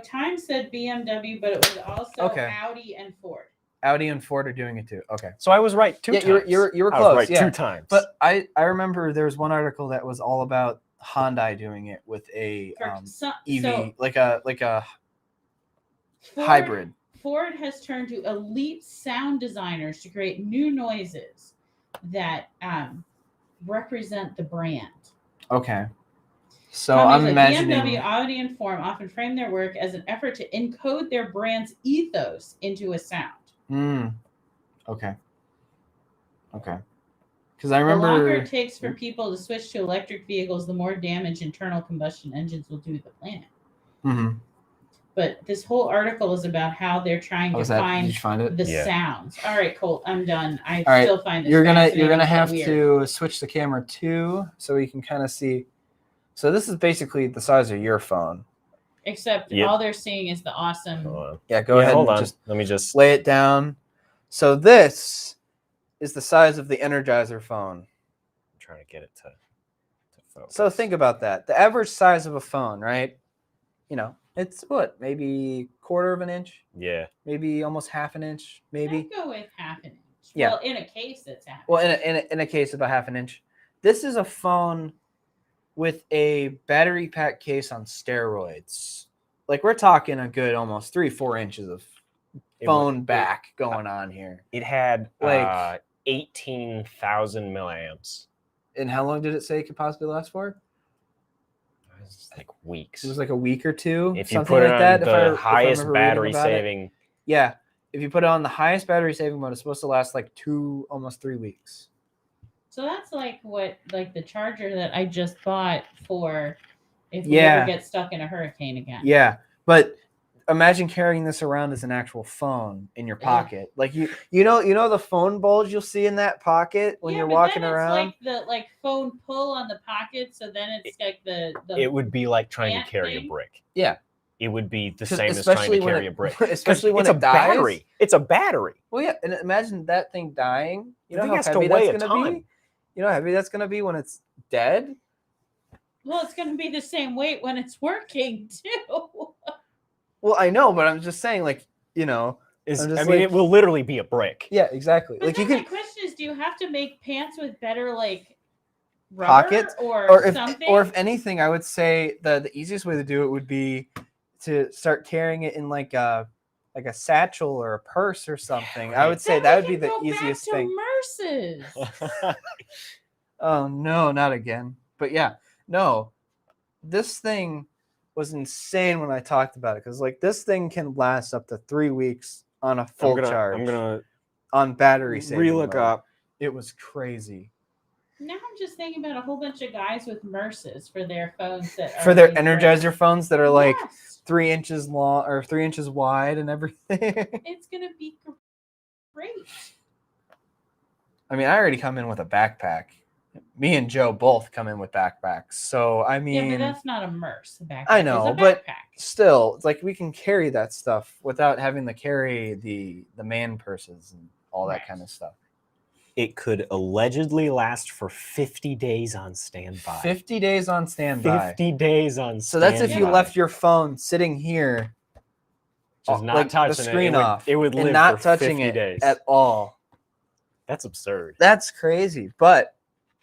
Time said BMW, but it was also Audi and Ford. Audi and Ford are doing it too. Okay. So I was right two times. You were I close. was right yeah. 2 times. But I remember there was one article that was all about Hyundai doing it with a EV, like a hybrid. Ford has turned to elite sound designers to create new noises that represent the brand. Okay. So Companies I'm like imagining BMW, Audi, and Ford often frame their work as an effort to encode their brand's ethos into a sound. Okay. Because I remember the longer it takes for people to switch to electric vehicles, the more damage internal combustion engines will do to the planet. Mm-hmm. But this whole article is about how they're trying to find the sounds. All right, Colt, I'm done. Still find this you're gonna fascinating, have weird. to switch the camera too, so we can kind of see. So this is basically the size of your phone. Except all they're seeing is the awesome. Yeah, go ahead. Hold on. Let me just lay it down. So this is the size of the Energizer phone. I'm trying to get it to focus. So think about that. The average size of a phone, right? It's what, maybe 1/4 of an inch? Yeah. Maybe almost 1/2 inch, maybe. I'd go with 1/2 inch. Yeah. Well, in a case, it's 1/2. Well, in a case, about 1/2 inch. This is a phone with a battery pack case on steroids. Like, we're talking a good almost 3-4 inches of phone back going on here. It had like 18,000 milliamps. And how long did it say it could possibly last for? It was like weeks. It was like a week or two. If you something put it like on that. the highest battery saving. Yeah. If you put it on the highest battery saving mode, it's supposed to last like 2, almost 3 weeks. So that's like the charger that I just bought for if we ever get stuck in a hurricane again. Yeah. But imagine carrying this around as an actual phone in your pocket. Like you know the phone bulge you'll see in that pocket when you're walking around. It's like the phone pull on the pocket, so then it's like the it would be like trying to carry thing. a brick. Yeah. It would be the same as trying to carry a brick. Especially when it's it dies. Battery. It's a battery. Well, yeah, and imagine that thing dying. You know how has to heavy weigh that's a going to ton. be? You know how heavy that's going to be when it's dead? Well, it's going to be the same weight when it's working, too. Well, I know, but I'm just saying, like, it will literally be a brick. Yeah, exactly. But like then you my could question is, do you have to make pants with better, like, rubber pockets or something? Or if anything, I would say the easiest way to do it would be to start carrying it in like a satchel or a purse or something. Yeah, right. I would say that would be the easiest thing. Merces. Oh no, not again. But yeah, no, this thing was insane when I talked about it because like this thing can last up to 3 weeks on a full charge. I'm gonna on battery saving relook mode. up. It was crazy. Now I'm just thinking about a whole bunch of guys with Merces for their phones that are For their like Energizer phones that are like Yes. 3 inches long or 3 inches wide and everything. It's gonna be great. I mean, I already come in with a backpack. Me and Joe both come in with backpacks. So I mean, Yeah, but that's not a Merce. A backpack I know, is a but backpack. still, it's like we can carry that stuff without having to carry the man purses and all that Right. kind of stuff. It could allegedly last for 50 days on standby. 50 days on standby. 50 days on So that's if you standby. left your phone sitting here, Just not like touching the screen it. off, It would live and not for touching 50 it days. at all. That's absurd. That's crazy, but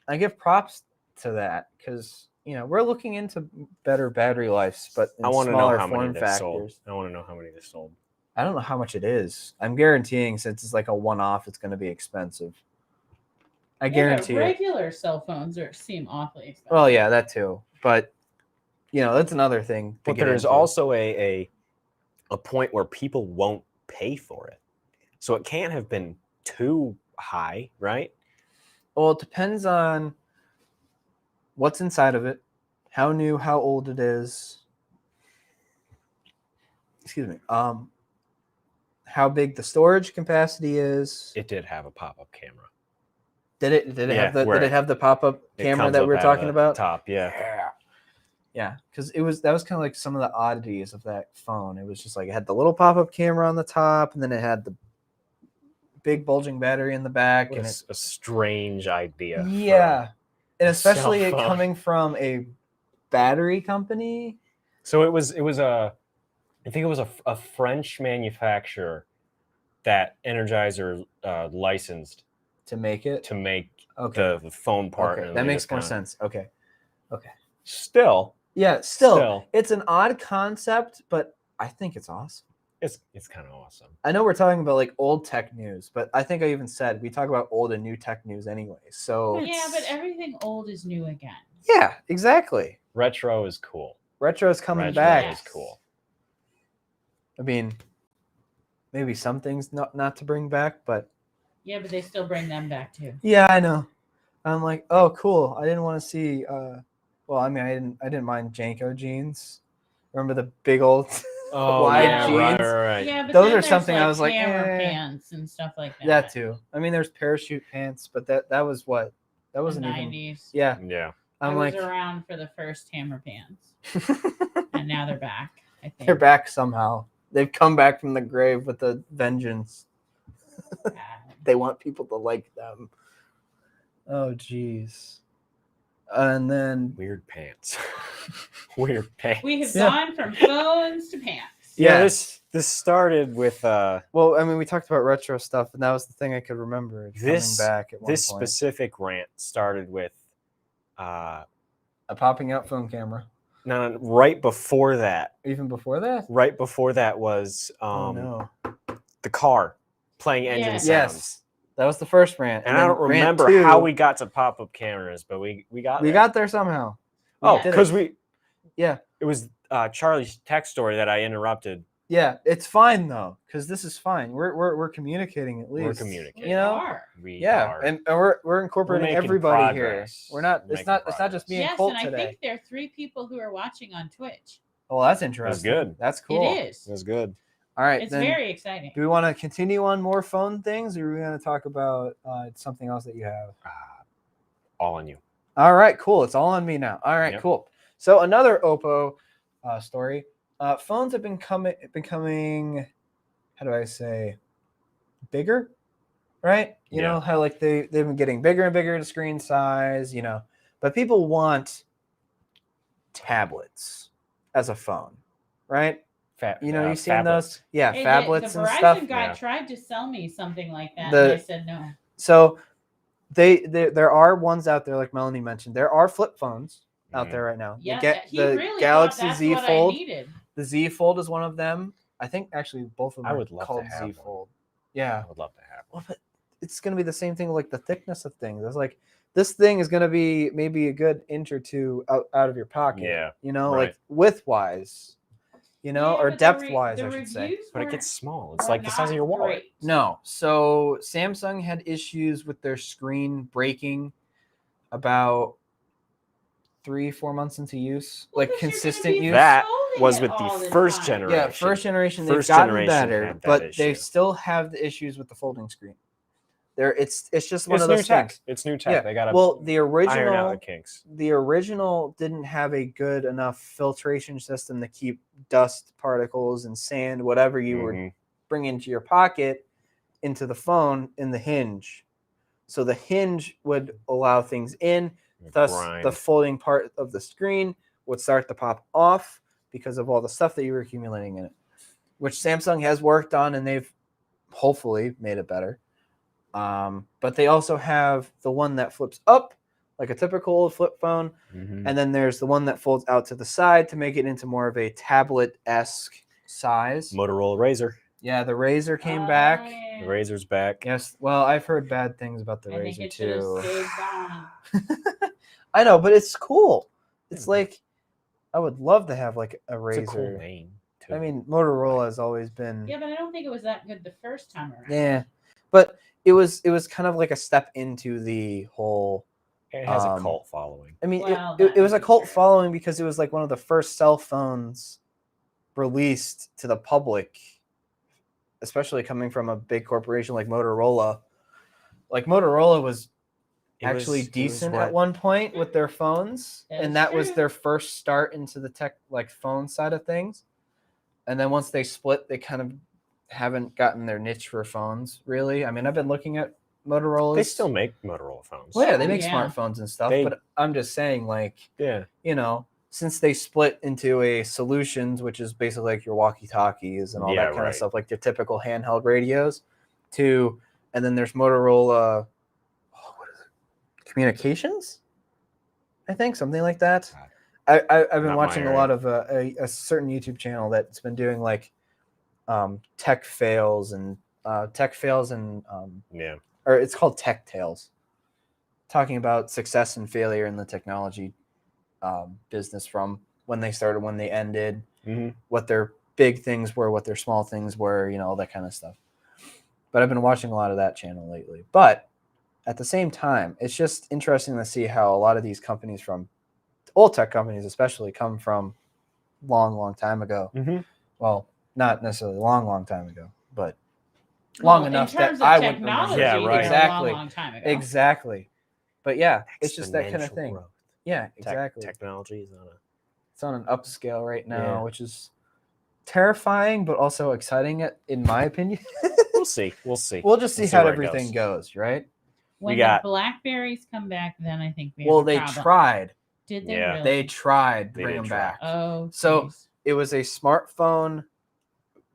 I give props to that because we're looking into better battery lives, but in I want to know smaller how many form they factors. sold. I want to know how many they sold. I don't know how much it is. I'm guaranteeing since it's like a one-off, it's going to be expensive. I guarantee it. Regular cell phones seem awfully expensive. Well, yeah, that too. But that's another thing. But there's also a point where people won't pay for it. So it can't have been too high, right? Well, it depends on what's inside of it, how new, how old it is. Excuse me. How big the storage capacity is. It did have a pop-up camera. Did it Yeah, have the pop-up It camera comes that up we were at talking the about? Top, yeah. Yeah, because that was kind of like some of the oddities of that phone. It was just like it had the little pop-up camera on the top, and then it had the big bulging battery in the back, What and a strange idea. yeah, and a cell especially it phone. coming from a battery company. So it was I think it was a French manufacturer that Energizer licensed To make it, to make okay, the phone part. okay, and that they makes just more kinda- sense. Okay, Still, yeah, still, it's an odd concept, but I think it's awesome. it's kind of awesome. I know we're talking about like old tech news, but I think I even said we talk about old and new tech news anyway. So Yeah, but everything old is new again. yeah, exactly. Retro is cool. Retro's coming Retro back. Yes. is cool. I mean, maybe some things not to bring back, but Yeah, but they still bring them back too. yeah, I know. I'm like, oh, cool. I didn't want to see. Well, I mean, I didn't mind Janko jeans. Remember the big old wide yeah, jeans? right. Yeah, but Those then are there's, something I like, was like, hammer eh. pants and stuff like that. That too. I mean, there's parachute pants, but that was what that The wasn't even. 90s. Yeah, Yeah. I I'm was like, around for the first hammer pants, and now they're back. I think they're back somehow. They've come back from the grave with a vengeance. They want people to like them. Oh, jeez. And then Weird pants. Weird pants. We have Yeah. gone from phones to pants. Yeah, Yes. this started with well, I mean, we talked about retro stuff, and that was the thing I could remember This- coming back at one this point. specific rant started with A popping out phone camera. no, right before that. Even before that? Right before that was Oh no. the car playing engine Yes. sounds. Yes. That was the first rant. And I then don't rant remember two, how we got to pop-up cameras, but we got we there. got there somehow. Oh, did it. because we Yeah. it was Charlie's text story that I interrupted. Yeah, it's fine though, because this is fine. We're communicating at least. We're communicating. You know? Are. We Yeah, are. and we're incorporating making everybody progress. here. We're not. We're It's making not just me and Yes, Colt and I today. think there are 3 people who are watching on Twitch. Oh, that's interesting. good. That's cool. It is. It was good. All right, It's then. very exciting. Do we want to continue on more phone things, or are we going to talk about something else that you have? All on you. All right, cool. It's all on me now. All right, Yep. cool. So another Oppo story. Phones have been becoming, how do I say, bigger, right? You Yeah. know how like they've been getting bigger and bigger in screen size, you know, but people want tablets as a phone, right? You know, you've seen those, yeah, Hey, phablets the and Verizon stuff. guy Yeah. tried to sell me something like that, The- and I said no. So there are ones out there, like Melanie mentioned. There are flip phones out Mhm. there right now. Yeah, you get he the really Galaxy thought that's Z what Fold. I needed. The Z Fold is one of them. I think actually both of them I are would love to called have Z one. Fold. Yeah. I would love to have. Well, but it's going to be the same thing with like the thickness of things. It's like this thing is going to be maybe a good inch or two out of your pocket. Yeah, You know, right. like width wise, you know, Yeah, or but depth wise, the I should say. reviews But it weren't- gets small. It's were like the size of your not wallet. great. No. So Samsung had issues with their screen breaking about 3-4 months into use, Well, like 'cause you're gonna consistent be use. That folding was it with all the the first time. generation. Yeah, first generation they've First gotten generation better, had that but they issue. still have the issues with the folding screen. It's just one It's of new those tech. things. It's new tech. Yeah. They got to Well, the iron out original the kinks. didn't have a good enough filtration system to keep dust particles and sand, whatever you were Mhm. bringing into your pocket, into the phone in the hinge. So the hinge would allow things in. Thus, Grind. the folding part of the screen would start to pop off because of all the stuff that you were accumulating in it, which Samsung has worked on, and they've hopefully made it better. But they also have the one that flips up like a typical old flip phone, Mhm. and then there's the one that folds out to the side to make it into more of a tablet-esque size. Motorola Razr. Yeah, the Razr came back. yeah. The Razr's back. Yes, well, I've heard bad things about the I think Razr it should have too. stayed on. I know, but it's cool. It's Yeah. like I would love to have like a It's a cool Razr. name. Too. I mean, Motorola has always been Yeah, but I don't think it was that good the first time around. yeah, but it was kind of like a step into the whole. it has a um, cult following. I mean, Well, it was a that's cult true. following because it was like one of the first cell phones released to the public, especially coming from a big corporation like Motorola. Like Motorola was actually was decent what- at one point with their phones, That is and that was true. their first start into the tech, like phone side of things. And then once they split, they kind of haven't gotten their niche for phones, really. I mean, I've been looking at Motorola's. They still make Motorola phones. Well, yeah, they Oh, make yeah. smartphones and stuff, They- but I'm just saying, like, Yeah. you know, since they split into a solutions, which is basically like your walkie-talkies and all Yeah, that kind of right. stuff, like your typical handheld radios, and then there's Motorola, what is it? Communications? I think something like that. I've been Not watching my a lot of a certain YouTube channel that's been doing like tech fails and Yeah. or it's called Tech Tales, talking about success and failure in the technology business from when they started, when they ended, Mm-hmm. what their big things were, what their small things were, you know, all that kind of stuff. But I've been watching a lot of that channel lately. But at the same time, it's just interesting to see how a lot of these companies, from old tech companies especially, come from long time ago. Mm-hmm. Well, not necessarily long time ago, but Well, long enough in terms that I of would remember. technology, Yeah, they're right. Exactly. a long time ago. Exactly. But yeah, it's just that kind of Exponential thing. growth. Yeah, exactly. Technology is on a. It's on an upscale right now, Yeah. which is terrifying, but also exciting, in my opinion. We'll see. We'll see. We'll just see We'll how where it everything goes, right? When we got- the Blackberries come back, then I think we have Well, a they problem. tried. Did they Yeah. really? They tried to They bring did them try. back. Oh, So geez. it was a smartphone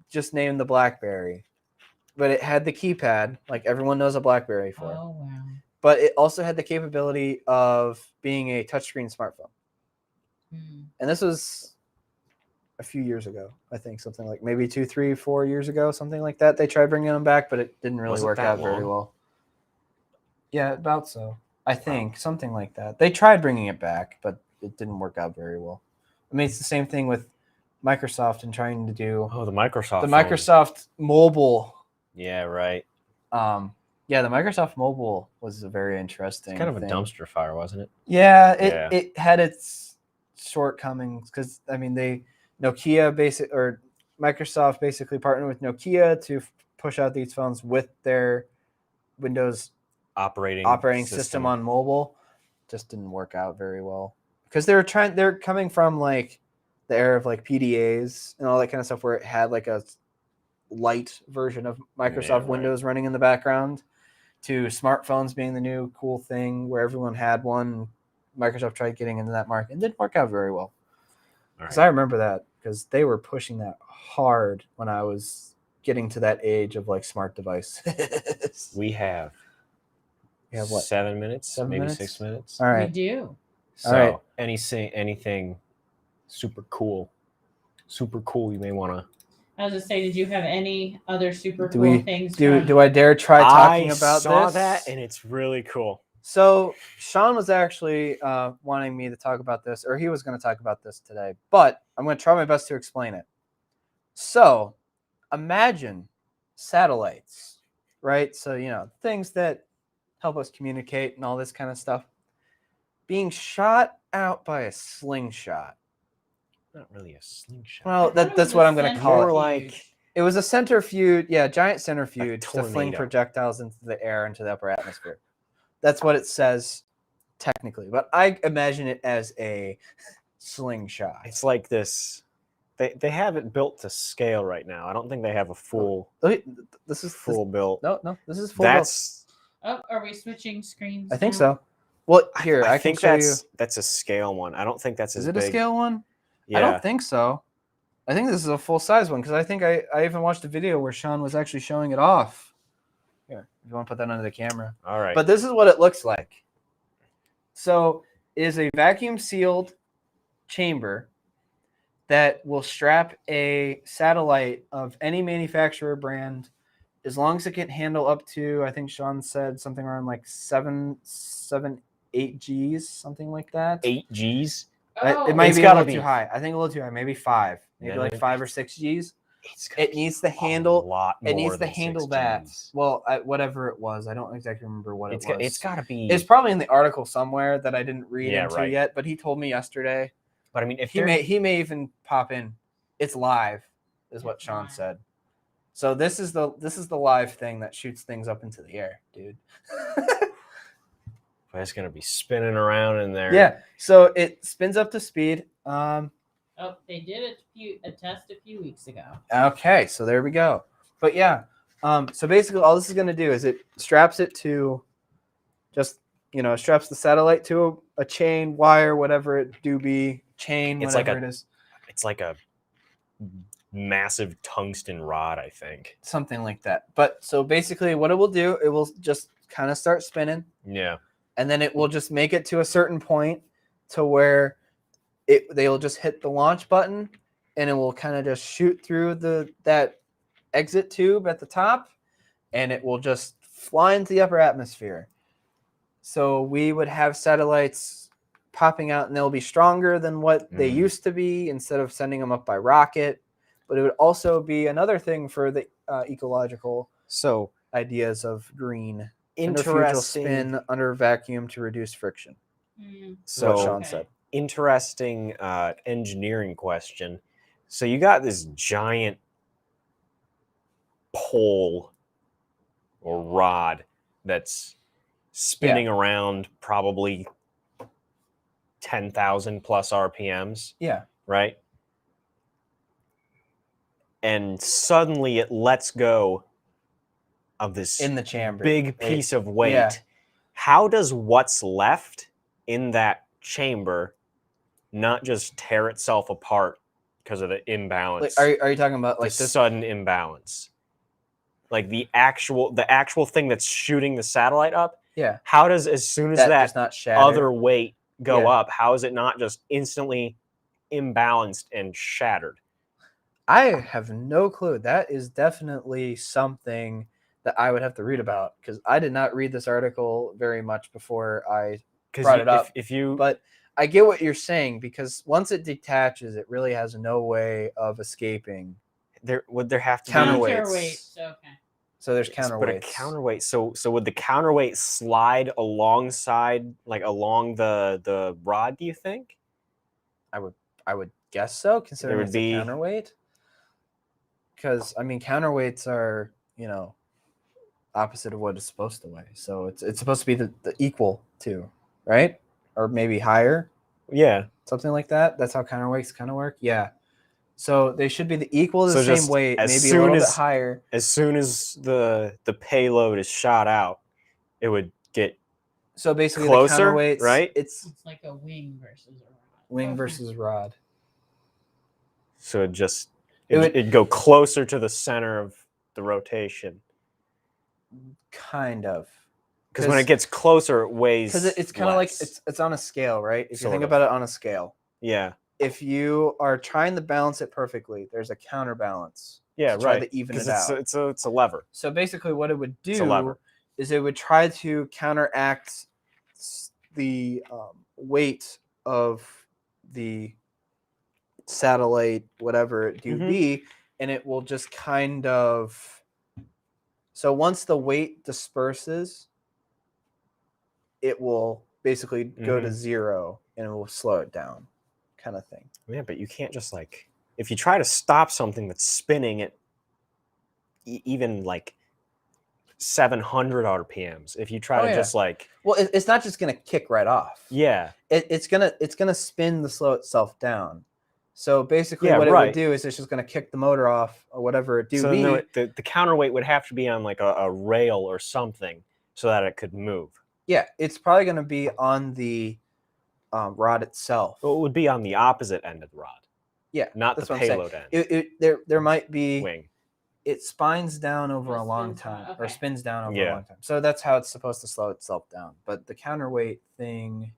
just named the BlackBerry, but it had the keypad, like everyone knows a BlackBerry for. Oh, wow. But it also had the capability of being a touchscreen smartphone. Hmm. And this was a few years ago, I think, something like maybe 2, 3, 4 years ago, something like that. They tried bringing them back, but it didn't really Was it work that out very long? well. Yeah, about so. I think something like that. They tried bringing it back, but it didn't work out very well. I mean, it's the same thing with Microsoft and trying to do Oh, the Microsoft. the phone. Microsoft mobile. Yeah, right. Yeah, the Microsoft mobile was a very interesting. It's kind of a thing. dumpster fire, wasn't it? Yeah, Yeah. it had its shortcomings because I mean Microsoft basically partnered with Nokia to push out these phones with their Windows operating system on mobile. Just didn't work out very well because they're coming from like the era of like PDAs and all that kind of stuff where it had like a light version of Microsoft Yeah, right. Windows running in the background, to smartphones being the new cool thing where everyone had one. Microsoft tried getting into that market. It didn't work out very well. All Because right. I remember that because they were pushing that hard when I was getting to that age of like smart devices. We have. We have what? 7 minutes, 7 maybe minutes? 6 minutes. All right. We do. So, All right. anything super cool you may want to. I was just saying, did you have any other super Do cool we things? do I dare try talking about saw this? that, and it's really cool. So Sean was actually wanting me to talk about this, or he was going to talk about this today, but I'm going to try my best to explain it. So imagine satellites, right? So, you know, things that help us communicate and all this kind of stuff, being shot out by a slingshot. Not really a slingshot. Well, I thought it that's was what a I'm going to call More it. like It was a centrifuge, yeah, giant centrifuge to fling tornado. projectiles into the air, into the upper atmosphere. That's what it says technically, but I imagine it as a slingshot. it's like this. They have it built to scale right now. I don't think they have a full Wait, this is full built. No, this is full. built. That's. Oh, are we switching screens? I think now? so. Well, here I, can think show you. that's a scale one. I don't think that's Is as it big. a scale one? Yeah. I don't think so. I think this is a full size one because I think I even watched a video where Sean was actually showing it off. Here, if you want to put that under the camera. All right. But this is what it looks like. So it is a vacuum sealed chamber that will strap a satellite of any manufacturer brand, as long as it can handle up to, I think Sean said something around like 8 Gs, something like that. 8 Gs. Oh, It might It's be a gotta little too be. high. I think a little too high. Maybe 5. Maybe No, like no, 5 or 6 Gs. It's It needs to a handle. lot It more needs to than handle 6 that. Gs. Well, whatever it was, I don't exactly remember what it was. It's got to be. It's probably in the article somewhere that I didn't read Yeah, into right. yet. But he told me yesterday. But I mean, if He may even pop in. It's live, is what It's Sean live. said. So this is the live thing that shoots things up into the air, dude. But it's gonna be spinning around in there. Yeah. So it spins up to speed. Oh, they did a test a few weeks ago. Okay, so there we go. But yeah, so basically all this is going to do is it straps it to just, straps the satellite to a chain, wire, whatever it do be, chain, It's whatever like it is. It's like a massive tungsten rod, I think. Something like that. But so basically what it will do, it will just kind of start spinning. Yeah. And then it will just make it to a certain point to where they'll just hit the launch button and it will kind of just shoot through that exit tube at the top and it will just fly into the upper atmosphere. So we would have satellites popping out and they'll be stronger than what they used to be instead of sending them up by rocket. But it would also be another thing for the ecological ideas of green. Centrifugal spin under vacuum to reduce friction. So what Sean said. Interesting engineering question. So you got this giant pole or rod that's spinning around probably 10,000 plus RPMs. Yeah. Right? And suddenly it lets go of this in the chamber, big piece of weight. Yeah. How does what's left in that chamber not just tear itself apart because of the imbalance? Like, are you talking about like the this sudden imbalance? Like the actual thing that's shooting the satellite up? Yeah. How does, as soon as that not other weight go up, how is it not just instantly imbalanced and shattered? I have no clue. That is definitely something that I would have to read about because I did not read this article very much before I brought it up. But I get what you're saying because once it detaches, it really has no way of escaping. Would there have to counterweights? Okay. So there's counterweights. But a counterweight. So would the counterweight slide alongside, like along the rod? Do you think? I would guess so, considering it's a counterweight. Because I mean, counterweights are opposite of what it's supposed to weigh. So it's supposed to be the equal to, right? Or maybe higher. Yeah. Something like that. That's how counterweights kind of work. Yeah. So they should be the equal to the same weight, maybe a little bit higher. As soon as the payload is shot out, it would get basically closer, the counterweights, right? It's like a wing versus a rod. Wing versus rod. So it'd go closer to the center of the rotation. Kind of. Because when it gets closer, it weighs. Because it's kind of like it's on a scale, right? If you think about it on a scale. Yeah. If you are trying to balance it perfectly, there's a counterbalance. Yeah, to try to even it out. It's a lever. So basically, what it would do is it would try to counteract the weight of the satellite, whatever it do be, and it will just kind of. So once the weight disperses, it will basically go to zero and it will slow it down, kind of thing. Yeah, but you can't just if you try to stop something that's spinning at even 700 RPMs, if you try to just well, it's not just gonna kick right off. Yeah, it's gonna spin to slow itself down. So basically, what it would do is it's just gonna kick the motor off or whatever it do. So no, the counterweight would have to be on a rail or something so that it could move. Yeah, it's probably gonna be on the rod itself. Well, it would be on the opposite end of the rod. Yeah, not the payload end. There might be wing. It spins down over a long time, or spins down over a long time. So that's how it's supposed to slow itself down. But the counterweight thing,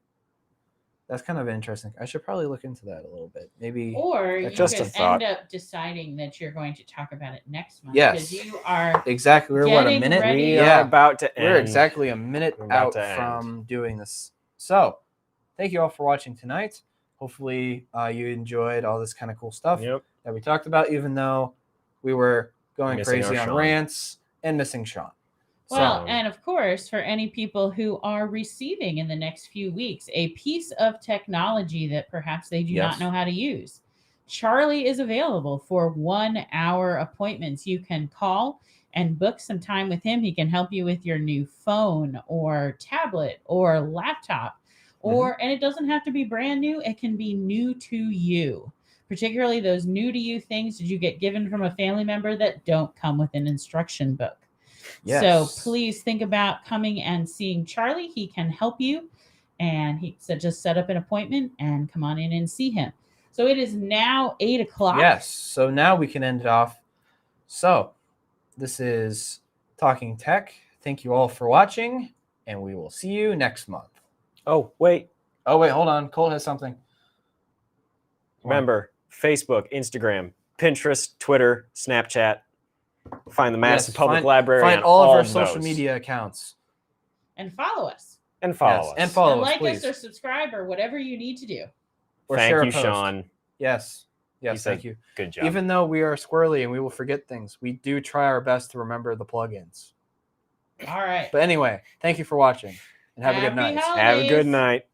that's kind of interesting. I should probably look into that a little bit. Maybe. Or you could end up deciding that you're going to talk about it next month. Yes. Because you are exactly. We're what, a minute? Ready. We are about to end. We're exactly a minute out from doing this. So thank you all for watching tonight. Hopefully you enjoyed all this kind of cool stuff that we talked about, even though we were going crazy on rants and missing Sean. Well, and of course, for any people who are receiving in the next few weeks a piece of technology that perhaps they do not know how to use, Charley is available for 1-hour appointments. You can call and book some time with him. He can help you with your new phone or tablet or laptop, and it doesn't have to be brand new. It can be new to you, particularly those new to you things that you get given from a family member that don't come with an instruction book. Yes. So please think about coming and seeing Charley. He can help you, and he said just set up an appointment and come on in and see him. So it is now 8 o'clock. Yes. So now we can end it off. So this is Talking Tech. Thank you all for watching, and we will see you next month. Oh, wait. Hold on. Colt has something. Remember, Facebook, Instagram, Pinterest, Twitter, Snapchat. Find the Madison Public Library Find on all of our those. social media accounts. And follow us. And follow us. And follow And us, like please. us or subscribe or whatever you need to do. Or Thank share a you, post. Sean. Yes. You Yes, said thank you. Good job. Even though we are squirrely and we will forget things, we do try our best to remember the plugins. All right. But anyway, thank you for watching, and have a good Happy night. holidays. Have a good night.